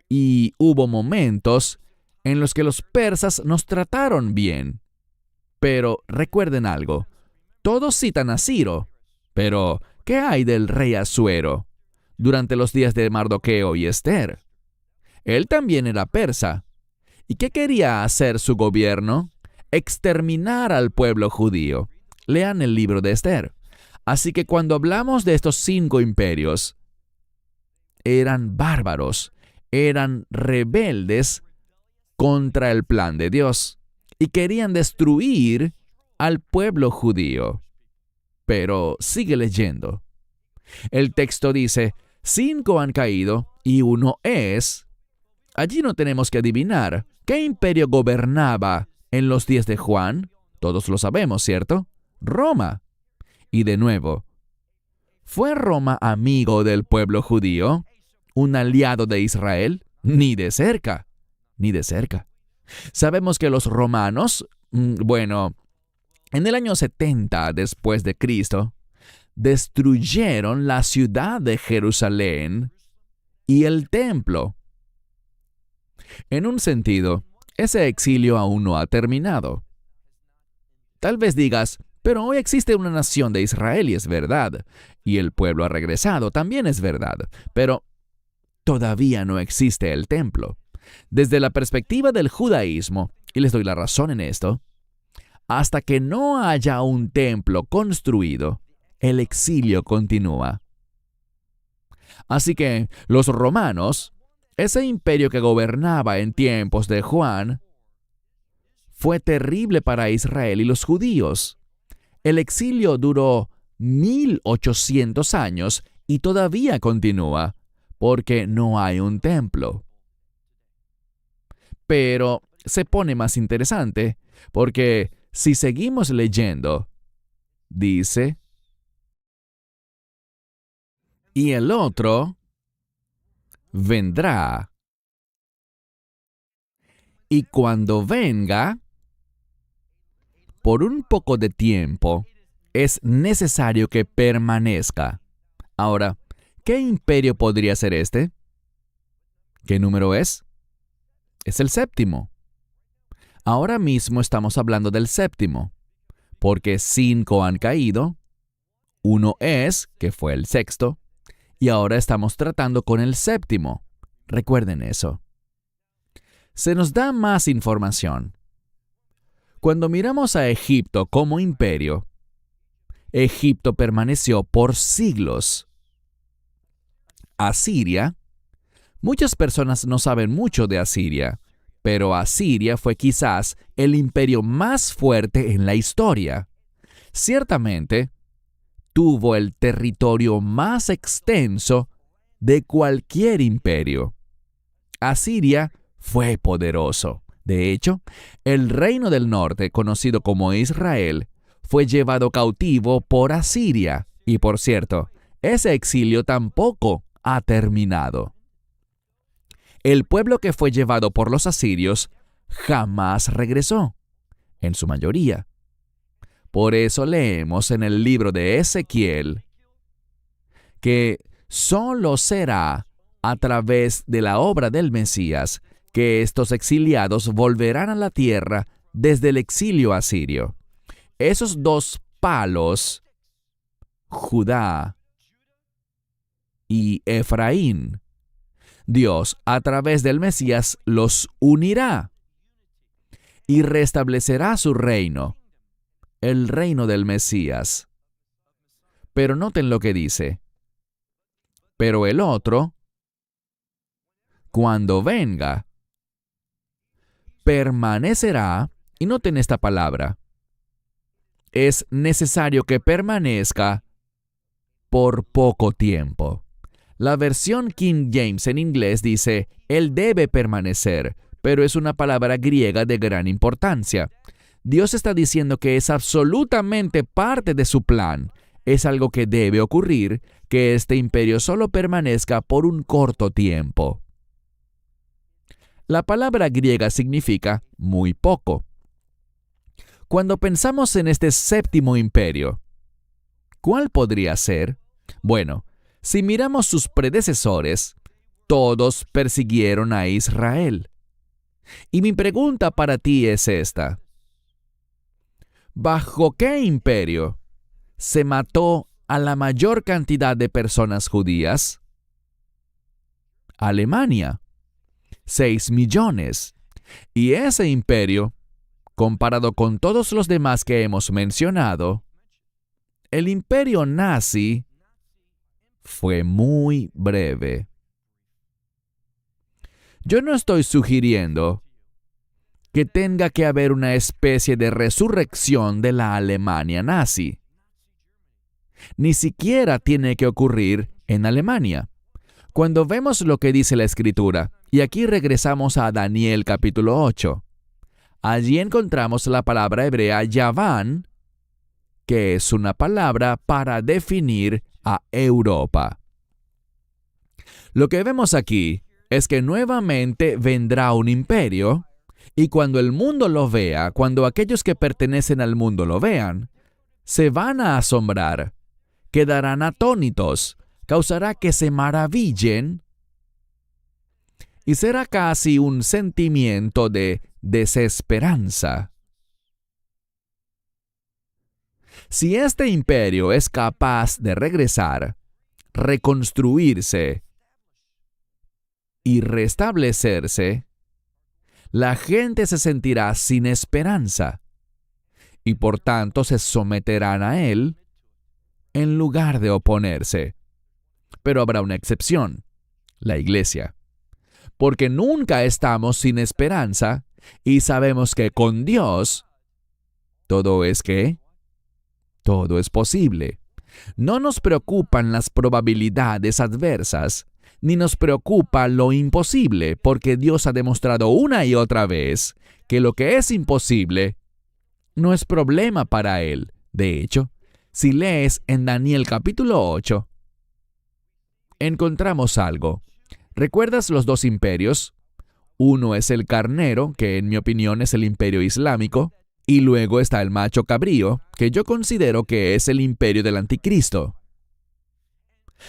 y hubo momentos en los que los persas nos trataron bien. Pero recuerden algo, todos citan a Ciro, pero ¿qué hay del rey Asuero durante los días de Mardoqueo y Esther? Él también era persa. ¿Y qué quería hacer su gobierno? Exterminar al pueblo judío. Lean el libro de Esther. Así que cuando hablamos de estos 5 imperios, eran bárbaros, eran rebeldes contra el plan de Dios y querían destruir al pueblo judío. Pero sigue leyendo. El texto dice, 5 han caído y 1 es. Allí no tenemos que adivinar qué imperio gobernaba en los días de Juan. Todos lo sabemos, ¿cierto? Roma. Y de nuevo, ¿fue Roma amigo del pueblo judío? ¿Un aliado de Israel? Ni de cerca, ni de cerca. Sabemos que los romanos, en el año 70 después de Cristo, destruyeron la ciudad de Jerusalén y el templo. En un sentido, ese exilio aún no ha terminado. Tal vez digas, pero hoy existe una nación de Israel y es verdad, y el pueblo ha regresado, también es verdad, pero todavía no existe el templo. Desde la perspectiva del judaísmo, y les doy la razón en esto, hasta que no haya un templo construido, el exilio continúa. Así que los romanos, ese imperio que gobernaba en tiempos de Juan, fue terrible para Israel y los judíos. El exilio duró 1800 años y todavía continúa, porque no hay un templo. Pero se pone más interesante, porque si seguimos leyendo, dice, y el otro vendrá. Y cuando venga, por un poco de tiempo, es necesario que permanezca. Ahora, ¿qué imperio podría ser este? ¿Qué número es? Es el 7º. Ahora mismo estamos hablando del 7º, porque 5 han caído, 1 es, que fue el 6º, y ahora estamos tratando con el 7º. Recuerden eso. Se nos da más información. Cuando miramos a Egipto como imperio, Egipto permaneció por siglos. Asiria, muchas personas no saben mucho de Asiria, pero Asiria fue quizás el imperio más fuerte en la historia. Ciertamente, tuvo el territorio más extenso de cualquier imperio. Asiria fue poderoso. De hecho, el reino del norte, conocido como Israel, fue llevado cautivo por Asiria. Y por cierto, ese exilio tampoco ha terminado. El pueblo que fue llevado por los asirios jamás regresó, en su mayoría. Por eso leemos en el libro de Ezequiel que solo será a través de la obra del Mesías que estos exiliados volverán a la tierra desde el exilio asirio. Esos dos palos, Judá y Efraín, Dios a través del Mesías los unirá y restablecerá su reino, el reino del Mesías. Pero noten lo que dice. Pero el otro, cuando venga, permanecerá, y noten esta palabra, es necesario que permanezca por poco tiempo. La versión King James en inglés dice, Él debe permanecer, pero es una palabra griega de gran importancia. Dios está diciendo que es absolutamente parte de su plan. Es algo que debe ocurrir, que este imperio solo permanezca por un corto tiempo. La palabra griega significa muy poco. Cuando pensamos en este séptimo imperio, ¿cuál podría ser? Bueno, si miramos sus predecesores, todos persiguieron a Israel. Y mi pregunta para ti es esta. ¿Bajo qué imperio se mató a la mayor cantidad de personas judías? Alemania, 6 millones. Y ese imperio, comparado con todos los demás que hemos mencionado, el imperio nazi fue muy breve. Yo no estoy sugiriendo que tenga que haber una especie de resurrección de la Alemania nazi. Ni siquiera tiene que ocurrir en Alemania. Cuando vemos lo que dice la Escritura, y aquí regresamos a Daniel capítulo 8, allí encontramos la palabra hebrea Yaván, que es una palabra para definir a Europa. Lo que vemos aquí es que nuevamente vendrá un imperio, y cuando el mundo lo vea, cuando aquellos que pertenecen al mundo lo vean, se van a asombrar, quedarán atónitos, causará que se maravillen, y será casi un sentimiento de desesperanza. Si este imperio es capaz de regresar, reconstruirse y restablecerse, la gente se sentirá sin esperanza y por tanto se someterán a él en lugar de oponerse. Pero habrá una excepción, la Iglesia, porque nunca estamos sin esperanza y sabemos que con Dios todo es ¿qué? Todo es posible. No nos preocupan las probabilidades adversas, ni nos preocupa lo imposible, porque Dios ha demostrado una y otra vez que lo que es imposible no es problema para Él. De hecho, si lees en Daniel capítulo 8, encontramos algo. ¿Recuerdas los dos imperios? Uno es el carnero, que en mi opinión es el imperio islámico, y luego está el macho cabrío, que yo considero que es el imperio del anticristo.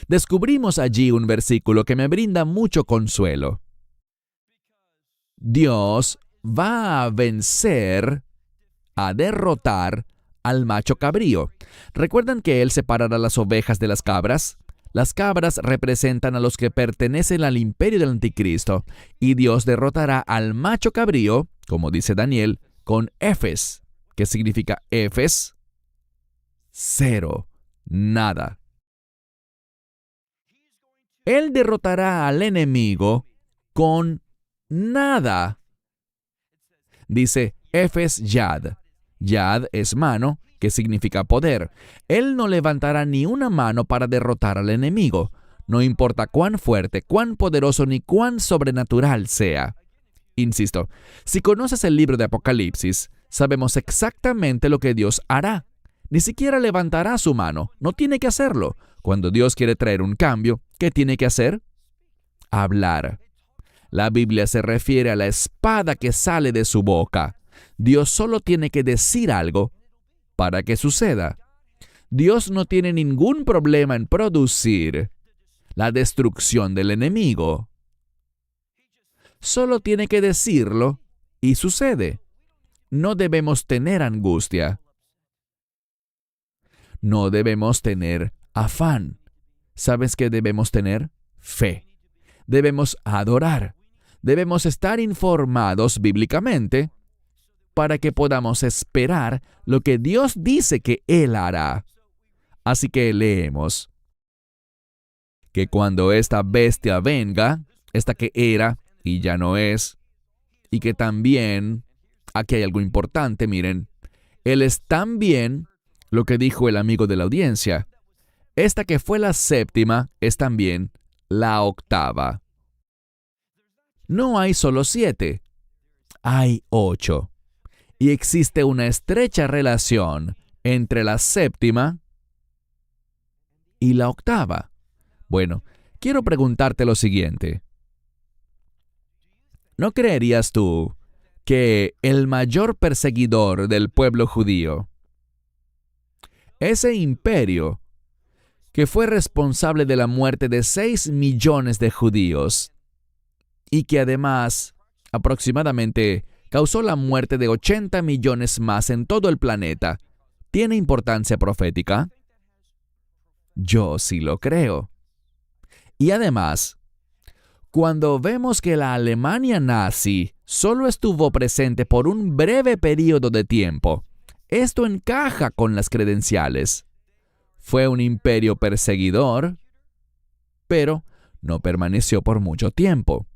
Descubrimos allí un versículo que me brinda mucho consuelo. Dios va a vencer, a derrotar al macho cabrío. ¿Recuerdan que Él separará las ovejas de las cabras? Las cabras representan a los que pertenecen al imperio del anticristo, y Dios derrotará al macho cabrío, como dice Daniel, con Efes, que significa Efes, cero, nada. Él derrotará al enemigo con nada. Dice Efes Yad. Yad es mano, que significa poder. Él no levantará ni una mano para derrotar al enemigo, no importa cuán fuerte, cuán poderoso ni cuán sobrenatural sea. Insisto, si conoces el libro de Apocalipsis, sabemos exactamente lo que Dios hará. Ni siquiera levantará su mano. No tiene que hacerlo. Cuando Dios quiere traer un cambio, ¿qué tiene que hacer? Hablar. La Biblia se refiere a la espada que sale de su boca. Dios solo tiene que decir algo para que suceda. Dios no tiene ningún problema en producir la destrucción del enemigo. Solo tiene que decirlo y sucede. No debemos tener angustia. No debemos tener afán. ¿Sabes qué debemos tener? Fe. Debemos adorar. Debemos estar informados bíblicamente para que podamos esperar lo que Dios dice que Él hará. Así que leemos que cuando esta bestia venga, esta que era y ya no es, y que también, aquí hay algo importante, miren, Él es también lo que dijo el amigo de la audiencia. Esta que fue la séptima es también la octava. No hay solo 7, hay 8. Y existe una estrecha relación entre la séptima y la octava. Bueno, quiero preguntarte lo siguiente. ¿No creerías tú que el mayor perseguidor del pueblo judío, ese imperio que fue responsable de la muerte de 6 millones de judíos y que además aproximadamente causó la muerte de 80 millones más en todo el planeta, tiene importancia profética? Yo sí lo creo. Y además, cuando vemos que la Alemania nazi solo estuvo presente por un breve periodo de tiempo, esto encaja con las credenciales. Fue un imperio perseguidor, pero no permaneció por mucho tiempo.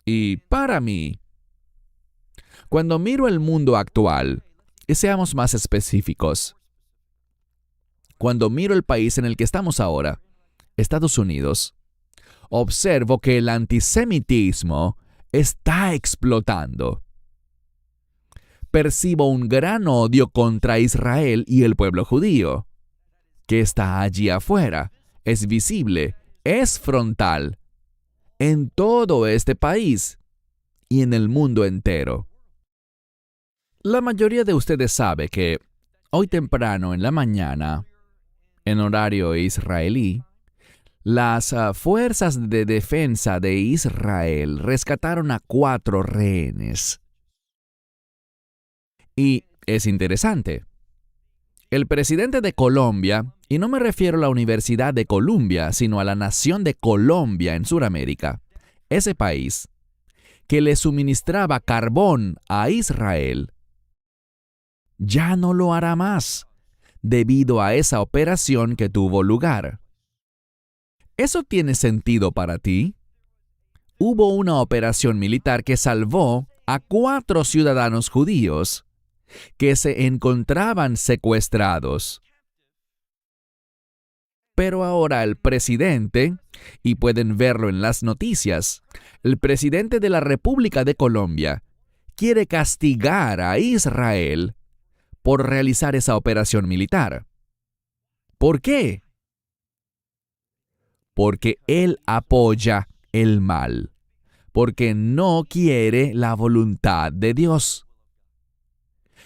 Y para mí, cuando miro el mundo actual, y seamos más específicos, cuando miro el país en el que estamos ahora, Estados Unidos, observo que el antisemitismo está explotando. Percibo un gran odio contra Israel y el pueblo judío, que está allí afuera, es visible, es frontal, en todo este país y en el mundo entero. La mayoría de ustedes sabe que hoy temprano en la mañana, en horario israelí, las fuerzas de defensa de Israel rescataron a 4 rehenes. Y es interesante. El presidente de Colombia, y no me refiero a la Universidad de Columbia, sino a la nación de Colombia en Sudamérica, ese país, que le suministraba carbón a Israel, ya no lo hará más, debido a esa operación que tuvo lugar. ¿Eso tiene sentido para ti? Hubo una operación militar que salvó a 4 ciudadanos judíos que se encontraban secuestrados. Pero ahora el presidente, y pueden verlo en las noticias, el presidente de la República de Colombia quiere castigar a Israel por realizar esa operación militar. ¿Por qué? Porque él apoya el mal, porque no quiere la voluntad de Dios.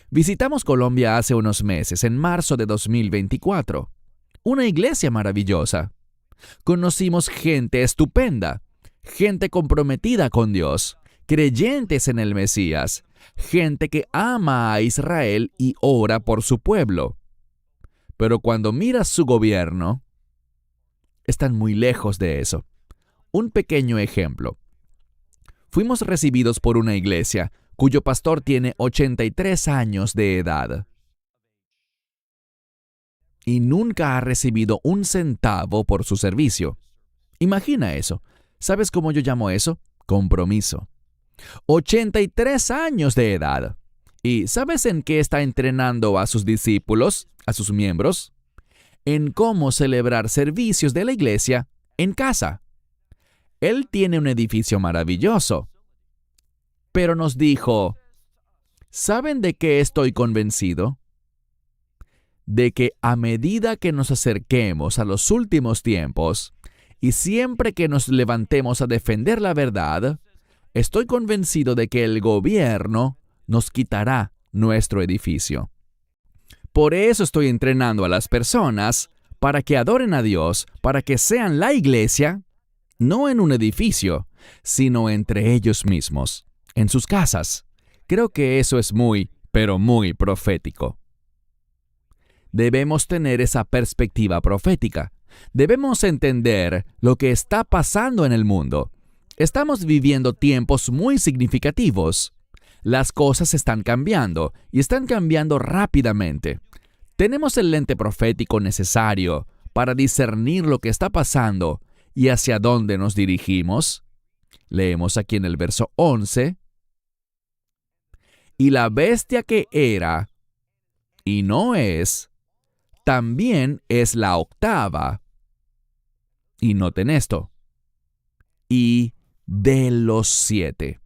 Visitamos Colombia hace unos meses, en marzo de 2024. Una iglesia maravillosa. Conocimos gente estupenda, gente comprometida con Dios, creyentes en el Mesías, gente que ama a Israel y ora por su pueblo. Pero cuando miras su gobierno, están muy lejos de eso. Un pequeño ejemplo. Fuimos recibidos por una iglesia cuyo pastor tiene 83 años de edad y nunca ha recibido un centavo por su servicio. Imagina eso. ¿Sabes cómo yo llamo eso? Compromiso. 83 años de edad. ¿Y sabes en qué está entrenando a sus discípulos, a sus miembros? En cómo celebrar servicios de la iglesia en casa. Él tiene un edificio maravilloso. Pero nos dijo, ¿saben de qué estoy convencido? de que a medida que nos acerquemos a los últimos tiempos, y siempre que nos levantemos a defender la verdad, estoy convencido de que el gobierno nos quitará nuestro edificio. Por eso estoy entrenando a las personas para que adoren a Dios, para que sean la iglesia, no en un edificio, sino entre ellos mismos, en sus casas. Creo que eso es muy, pero muy profético. Debemos tener esa perspectiva profética. Debemos entender lo que está pasando en el mundo. Estamos viviendo tiempos muy significativos. Las cosas están cambiando y están cambiando rápidamente. Tenemos el lente profético necesario para discernir lo que está pasando y hacia dónde nos dirigimos. Leemos aquí en el verso 11. Y la bestia que era y no es, también es la octava. Y noten esto. Y de los 7.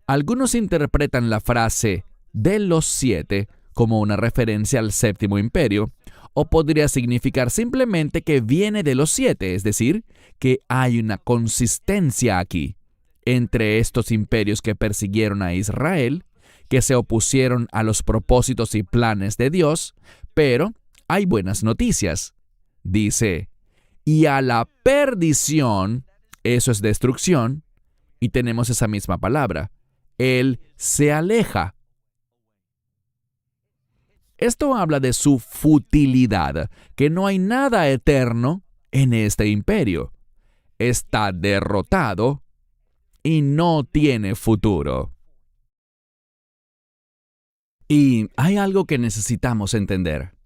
Algunos interpretan la frase de los 7 como una referencia al séptimo imperio, o podría significar simplemente que viene de los 7, es decir, que hay una consistencia aquí entre estos imperios que persiguieron a Israel, que se opusieron a los propósitos y planes de Dios, pero hay buenas noticias. Dice, y a la perdición, eso es destrucción, y tenemos esa misma palabra, Él se aleja. Esto habla de su futilidad, que no hay nada eterno en este imperio. Está derrotado y no tiene futuro. Y hay algo que necesitamos entender.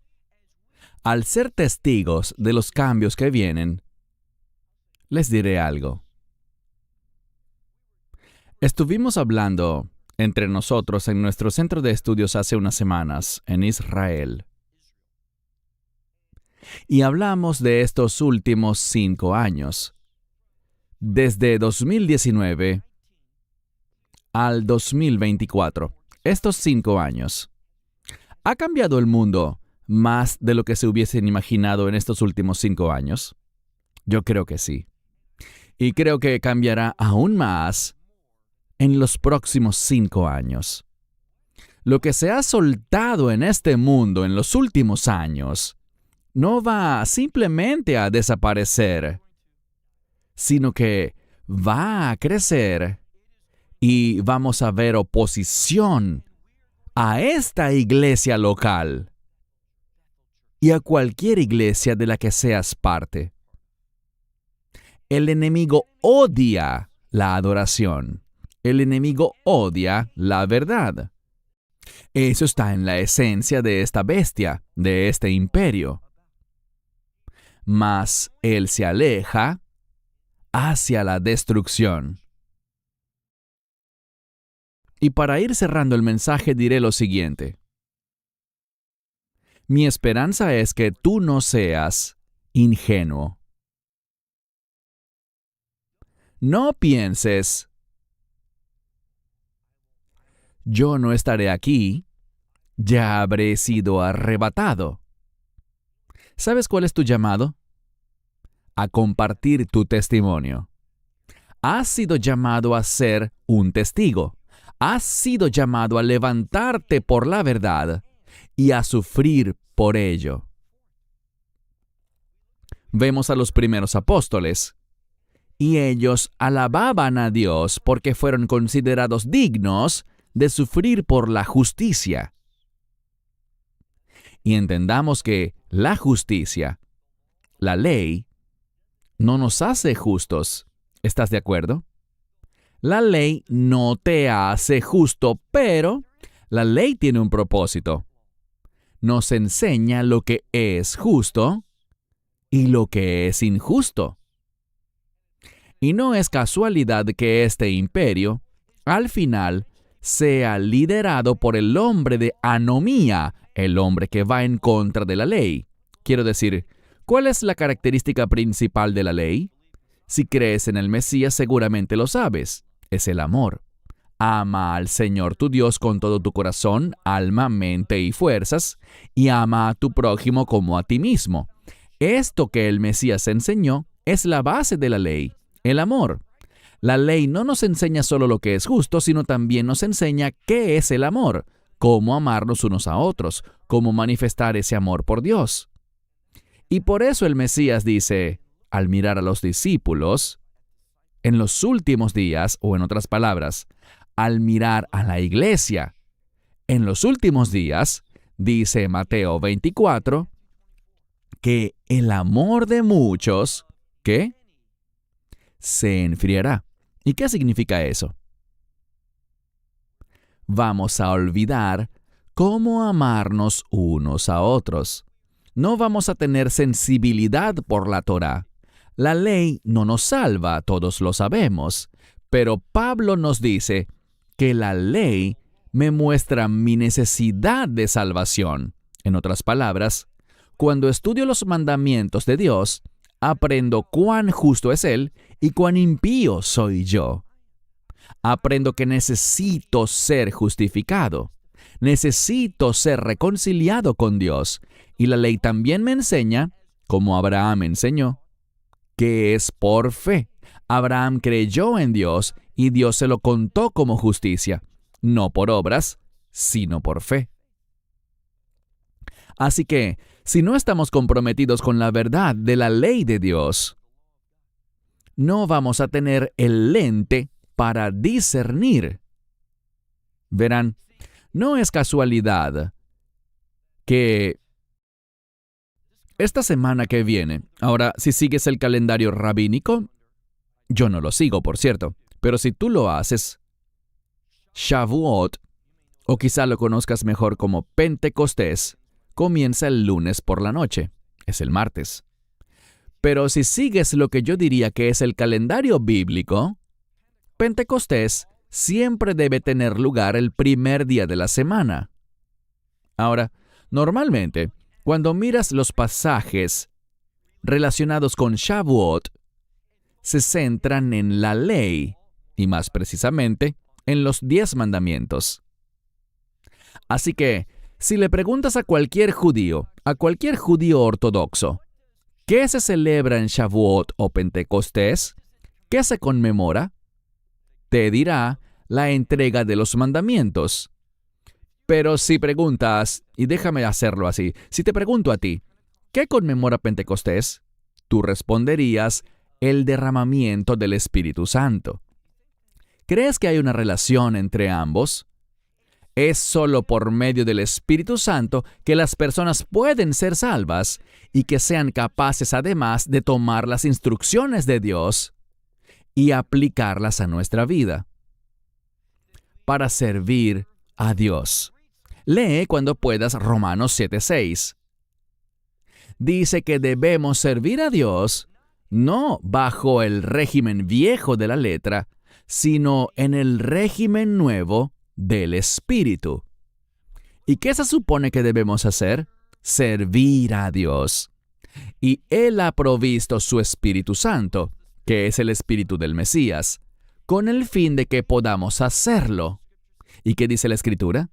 Al ser testigos de los cambios que vienen, les diré algo. Estuvimos hablando entre nosotros en nuestro centro de estudios hace unas semanas en Israel. Y hablamos de estos últimos 5 años. Desde 2019 al 2024. Estos 5 años. ¿Ha cambiado el mundo más de lo que se hubiesen imaginado en estos últimos 5 años? Yo creo que sí. Y creo que cambiará aún más en los próximos 5 años. Lo que se ha soltado en este mundo en los últimos años no va simplemente a desaparecer, sino que va a crecer y vamos a ver oposición a esta iglesia local y a cualquier iglesia de la que seas parte. El enemigo odia la adoración. El enemigo odia la verdad. Eso está en la esencia de esta bestia, de este imperio. Mas él se aleja hacia la destrucción. Y para ir cerrando el mensaje diré lo siguiente. Mi esperanza es que tú no seas ingenuo. No pienses, yo no estaré aquí, ya habré sido arrebatado. ¿Sabes cuál es tu llamado? A compartir tu testimonio. Has sido llamado a ser un testigo. Has sido llamado a levantarte por la verdad y a sufrir por ello. Vemos a los primeros apóstoles, y ellos alababan a Dios porque fueron considerados dignos de sufrir por la justicia. Y entendamos que la justicia, la ley, no nos hace justos. ¿Estás de acuerdo? La ley no te hace justo, pero la ley tiene un propósito. Nos enseña lo que es justo y lo que es injusto. Y no es casualidad que este imperio, al final, sea liderado por el hombre de anomía, el hombre que va en contra de la ley. Quiero decir, ¿cuál es la característica principal de la ley? Si crees en el Mesías, seguramente lo sabes. Es el amor. Ama al Señor tu Dios con todo tu corazón, alma, mente y fuerzas, y ama a tu prójimo como a ti mismo. Esto que el Mesías enseñó es la base de la ley, el amor. La ley no nos enseña solo lo que es justo, sino también nos enseña qué es el amor, cómo amarnos unos a otros, cómo manifestar ese amor por Dios. Y por eso el Mesías dice, al mirar a los discípulos, en los últimos días, o en otras palabras, al mirar a la iglesia, en los últimos días, dice Mateo 24, que el amor de muchos, ¿qué? Se enfriará. ¿Y qué significa eso? Vamos a olvidar cómo amarnos unos a otros. No vamos a tener sensibilidad por la Torá. La ley no nos salva, todos lo sabemos, pero Pablo nos dice que la ley me muestra mi necesidad de salvación. En otras palabras, cuando estudio los mandamientos de Dios, aprendo cuán justo es Él y cuán impío soy yo. Aprendo que necesito ser justificado. Necesito ser reconciliado con Dios. Y la ley también me enseña, como Abraham enseñó, que es por fe. Abraham creyó en Dios y Dios se lo contó como justicia, no por obras, sino por fe. Así que, si no estamos comprometidos con la verdad de la ley de Dios, no vamos a tener el lente para discernir. Verán, no es casualidad que esta semana que viene, ahora, si sigues el calendario rabínico, yo no lo sigo, por cierto, pero si tú lo haces, Shavuot, o quizá lo conozcas mejor como Pentecostés, comienza el lunes por la noche, es el martes. Pero si sigues lo que yo diría que es el calendario bíblico, Pentecostés siempre debe tener lugar el primer día de la semana. Ahora, normalmente, cuando miras los pasajes relacionados con Shavuot, se centran en la ley, y más precisamente, en los 10 mandamientos. Así que, si le preguntas a cualquier judío ortodoxo, ¿qué se celebra en Shavuot o Pentecostés? ¿Qué se conmemora? Te dirá la entrega de los mandamientos. Pero si preguntas, y déjame hacerlo así, si te pregunto a ti, ¿qué conmemora Pentecostés? Tú responderías, el derramamiento del Espíritu Santo. ¿Crees que hay una relación entre ambos? Es solo por medio del Espíritu Santo que las personas pueden ser salvas y que sean capaces además de tomar las instrucciones de Dios y aplicarlas a nuestra vida para servir a Dios. Lee cuando puedas Romanos 7:6. Dice que debemos servir a Dios no bajo el régimen viejo de la letra, sino en el régimen nuevo del Espíritu. ¿Y qué se supone que debemos hacer? Servir a Dios. Y Él ha provisto su Espíritu Santo, que es el Espíritu del Mesías, con el fin de que podamos hacerlo. ¿Y qué dice la Escritura?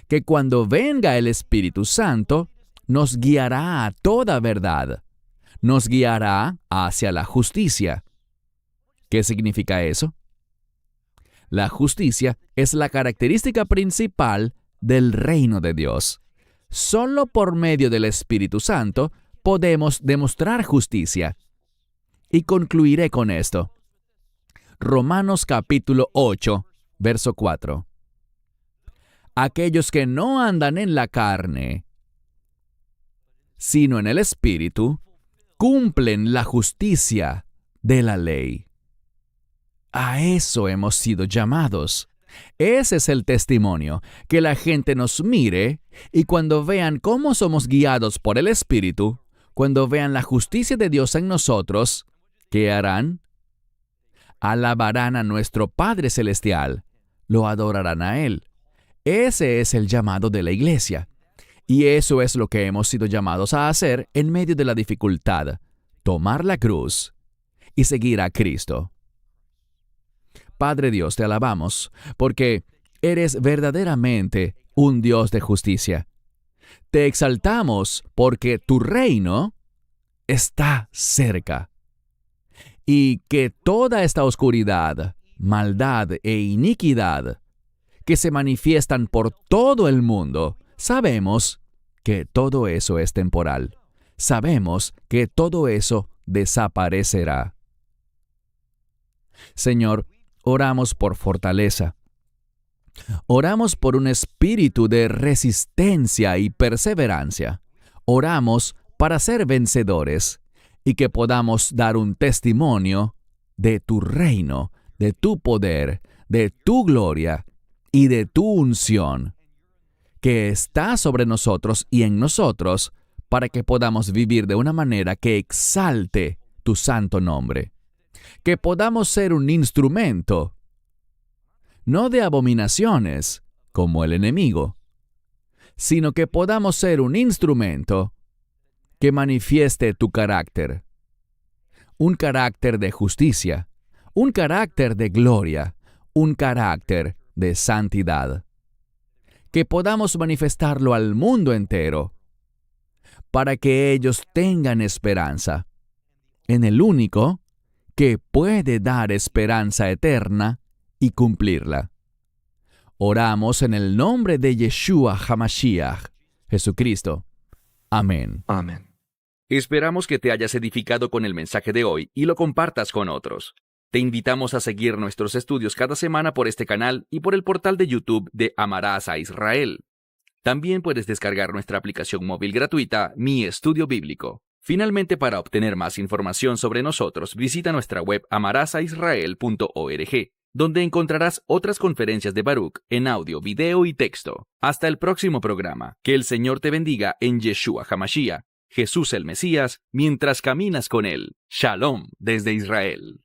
Que cuando venga el Espíritu Santo, nos guiará a toda verdad. Nos guiará hacia la justicia. ¿Qué significa eso? La justicia es la característica principal del reino de Dios. Solo por medio del Espíritu Santo podemos demostrar justicia. Y concluiré con esto. Romanos capítulo 8, verso 4. Aquellos que no andan en la carne, sino en el Espíritu, cumplen la justicia de la ley. A eso hemos sido llamados. Ese es el testimonio, que la gente nos mire y cuando vean cómo somos guiados por el Espíritu, cuando vean la justicia de Dios en nosotros, ¿qué harán? Alabarán a nuestro Padre Celestial, lo adorarán a Él. Ese es el llamado de la iglesia. Y eso es lo que hemos sido llamados a hacer en medio de la dificultad, tomar la cruz y seguir a Cristo. Padre Dios, te alabamos, porque eres verdaderamente un Dios de justicia. Te exaltamos porque tu reino está cerca y que toda esta oscuridad, maldad e iniquidad que se manifiestan por todo el mundo, sabemos que todo eso es temporal. Sabemos que todo eso desaparecerá. Señor, oramos por fortaleza. Oramos por un espíritu de resistencia y perseverancia. Oramos para ser vencedores y que podamos dar un testimonio de tu reino, de tu poder, de tu gloria y de tu unción, que está sobre nosotros y en nosotros, para que podamos vivir de una manera que exalte tu santo nombre. Que podamos ser un instrumento, no de abominaciones, como el enemigo, sino que podamos ser un instrumento que manifieste tu carácter. Un carácter de justicia, un carácter de gloria, un carácter de santidad. Que podamos manifestarlo al mundo entero, para que ellos tengan esperanza en el único que puede dar esperanza eterna y cumplirla. Oramos en el nombre de Yeshua HaMashiach, Jesucristo. Amén. Amén. Esperamos que te hayas edificado con el mensaje de hoy y lo compartas con otros. Te invitamos a seguir nuestros estudios cada semana por este canal y por el portal de YouTube de Amarás a Israel. También puedes descargar nuestra aplicación móvil gratuita, Mi Estudio Bíblico. Finalmente, para obtener más información sobre nosotros, visita nuestra web amarasaisrael.org, donde encontrarás otras conferencias de Baruch en audio, video y texto. Hasta el próximo programa. Que el Señor te bendiga en Yeshua HaMashiach, Jesús el Mesías, mientras caminas con Él. Shalom desde Israel.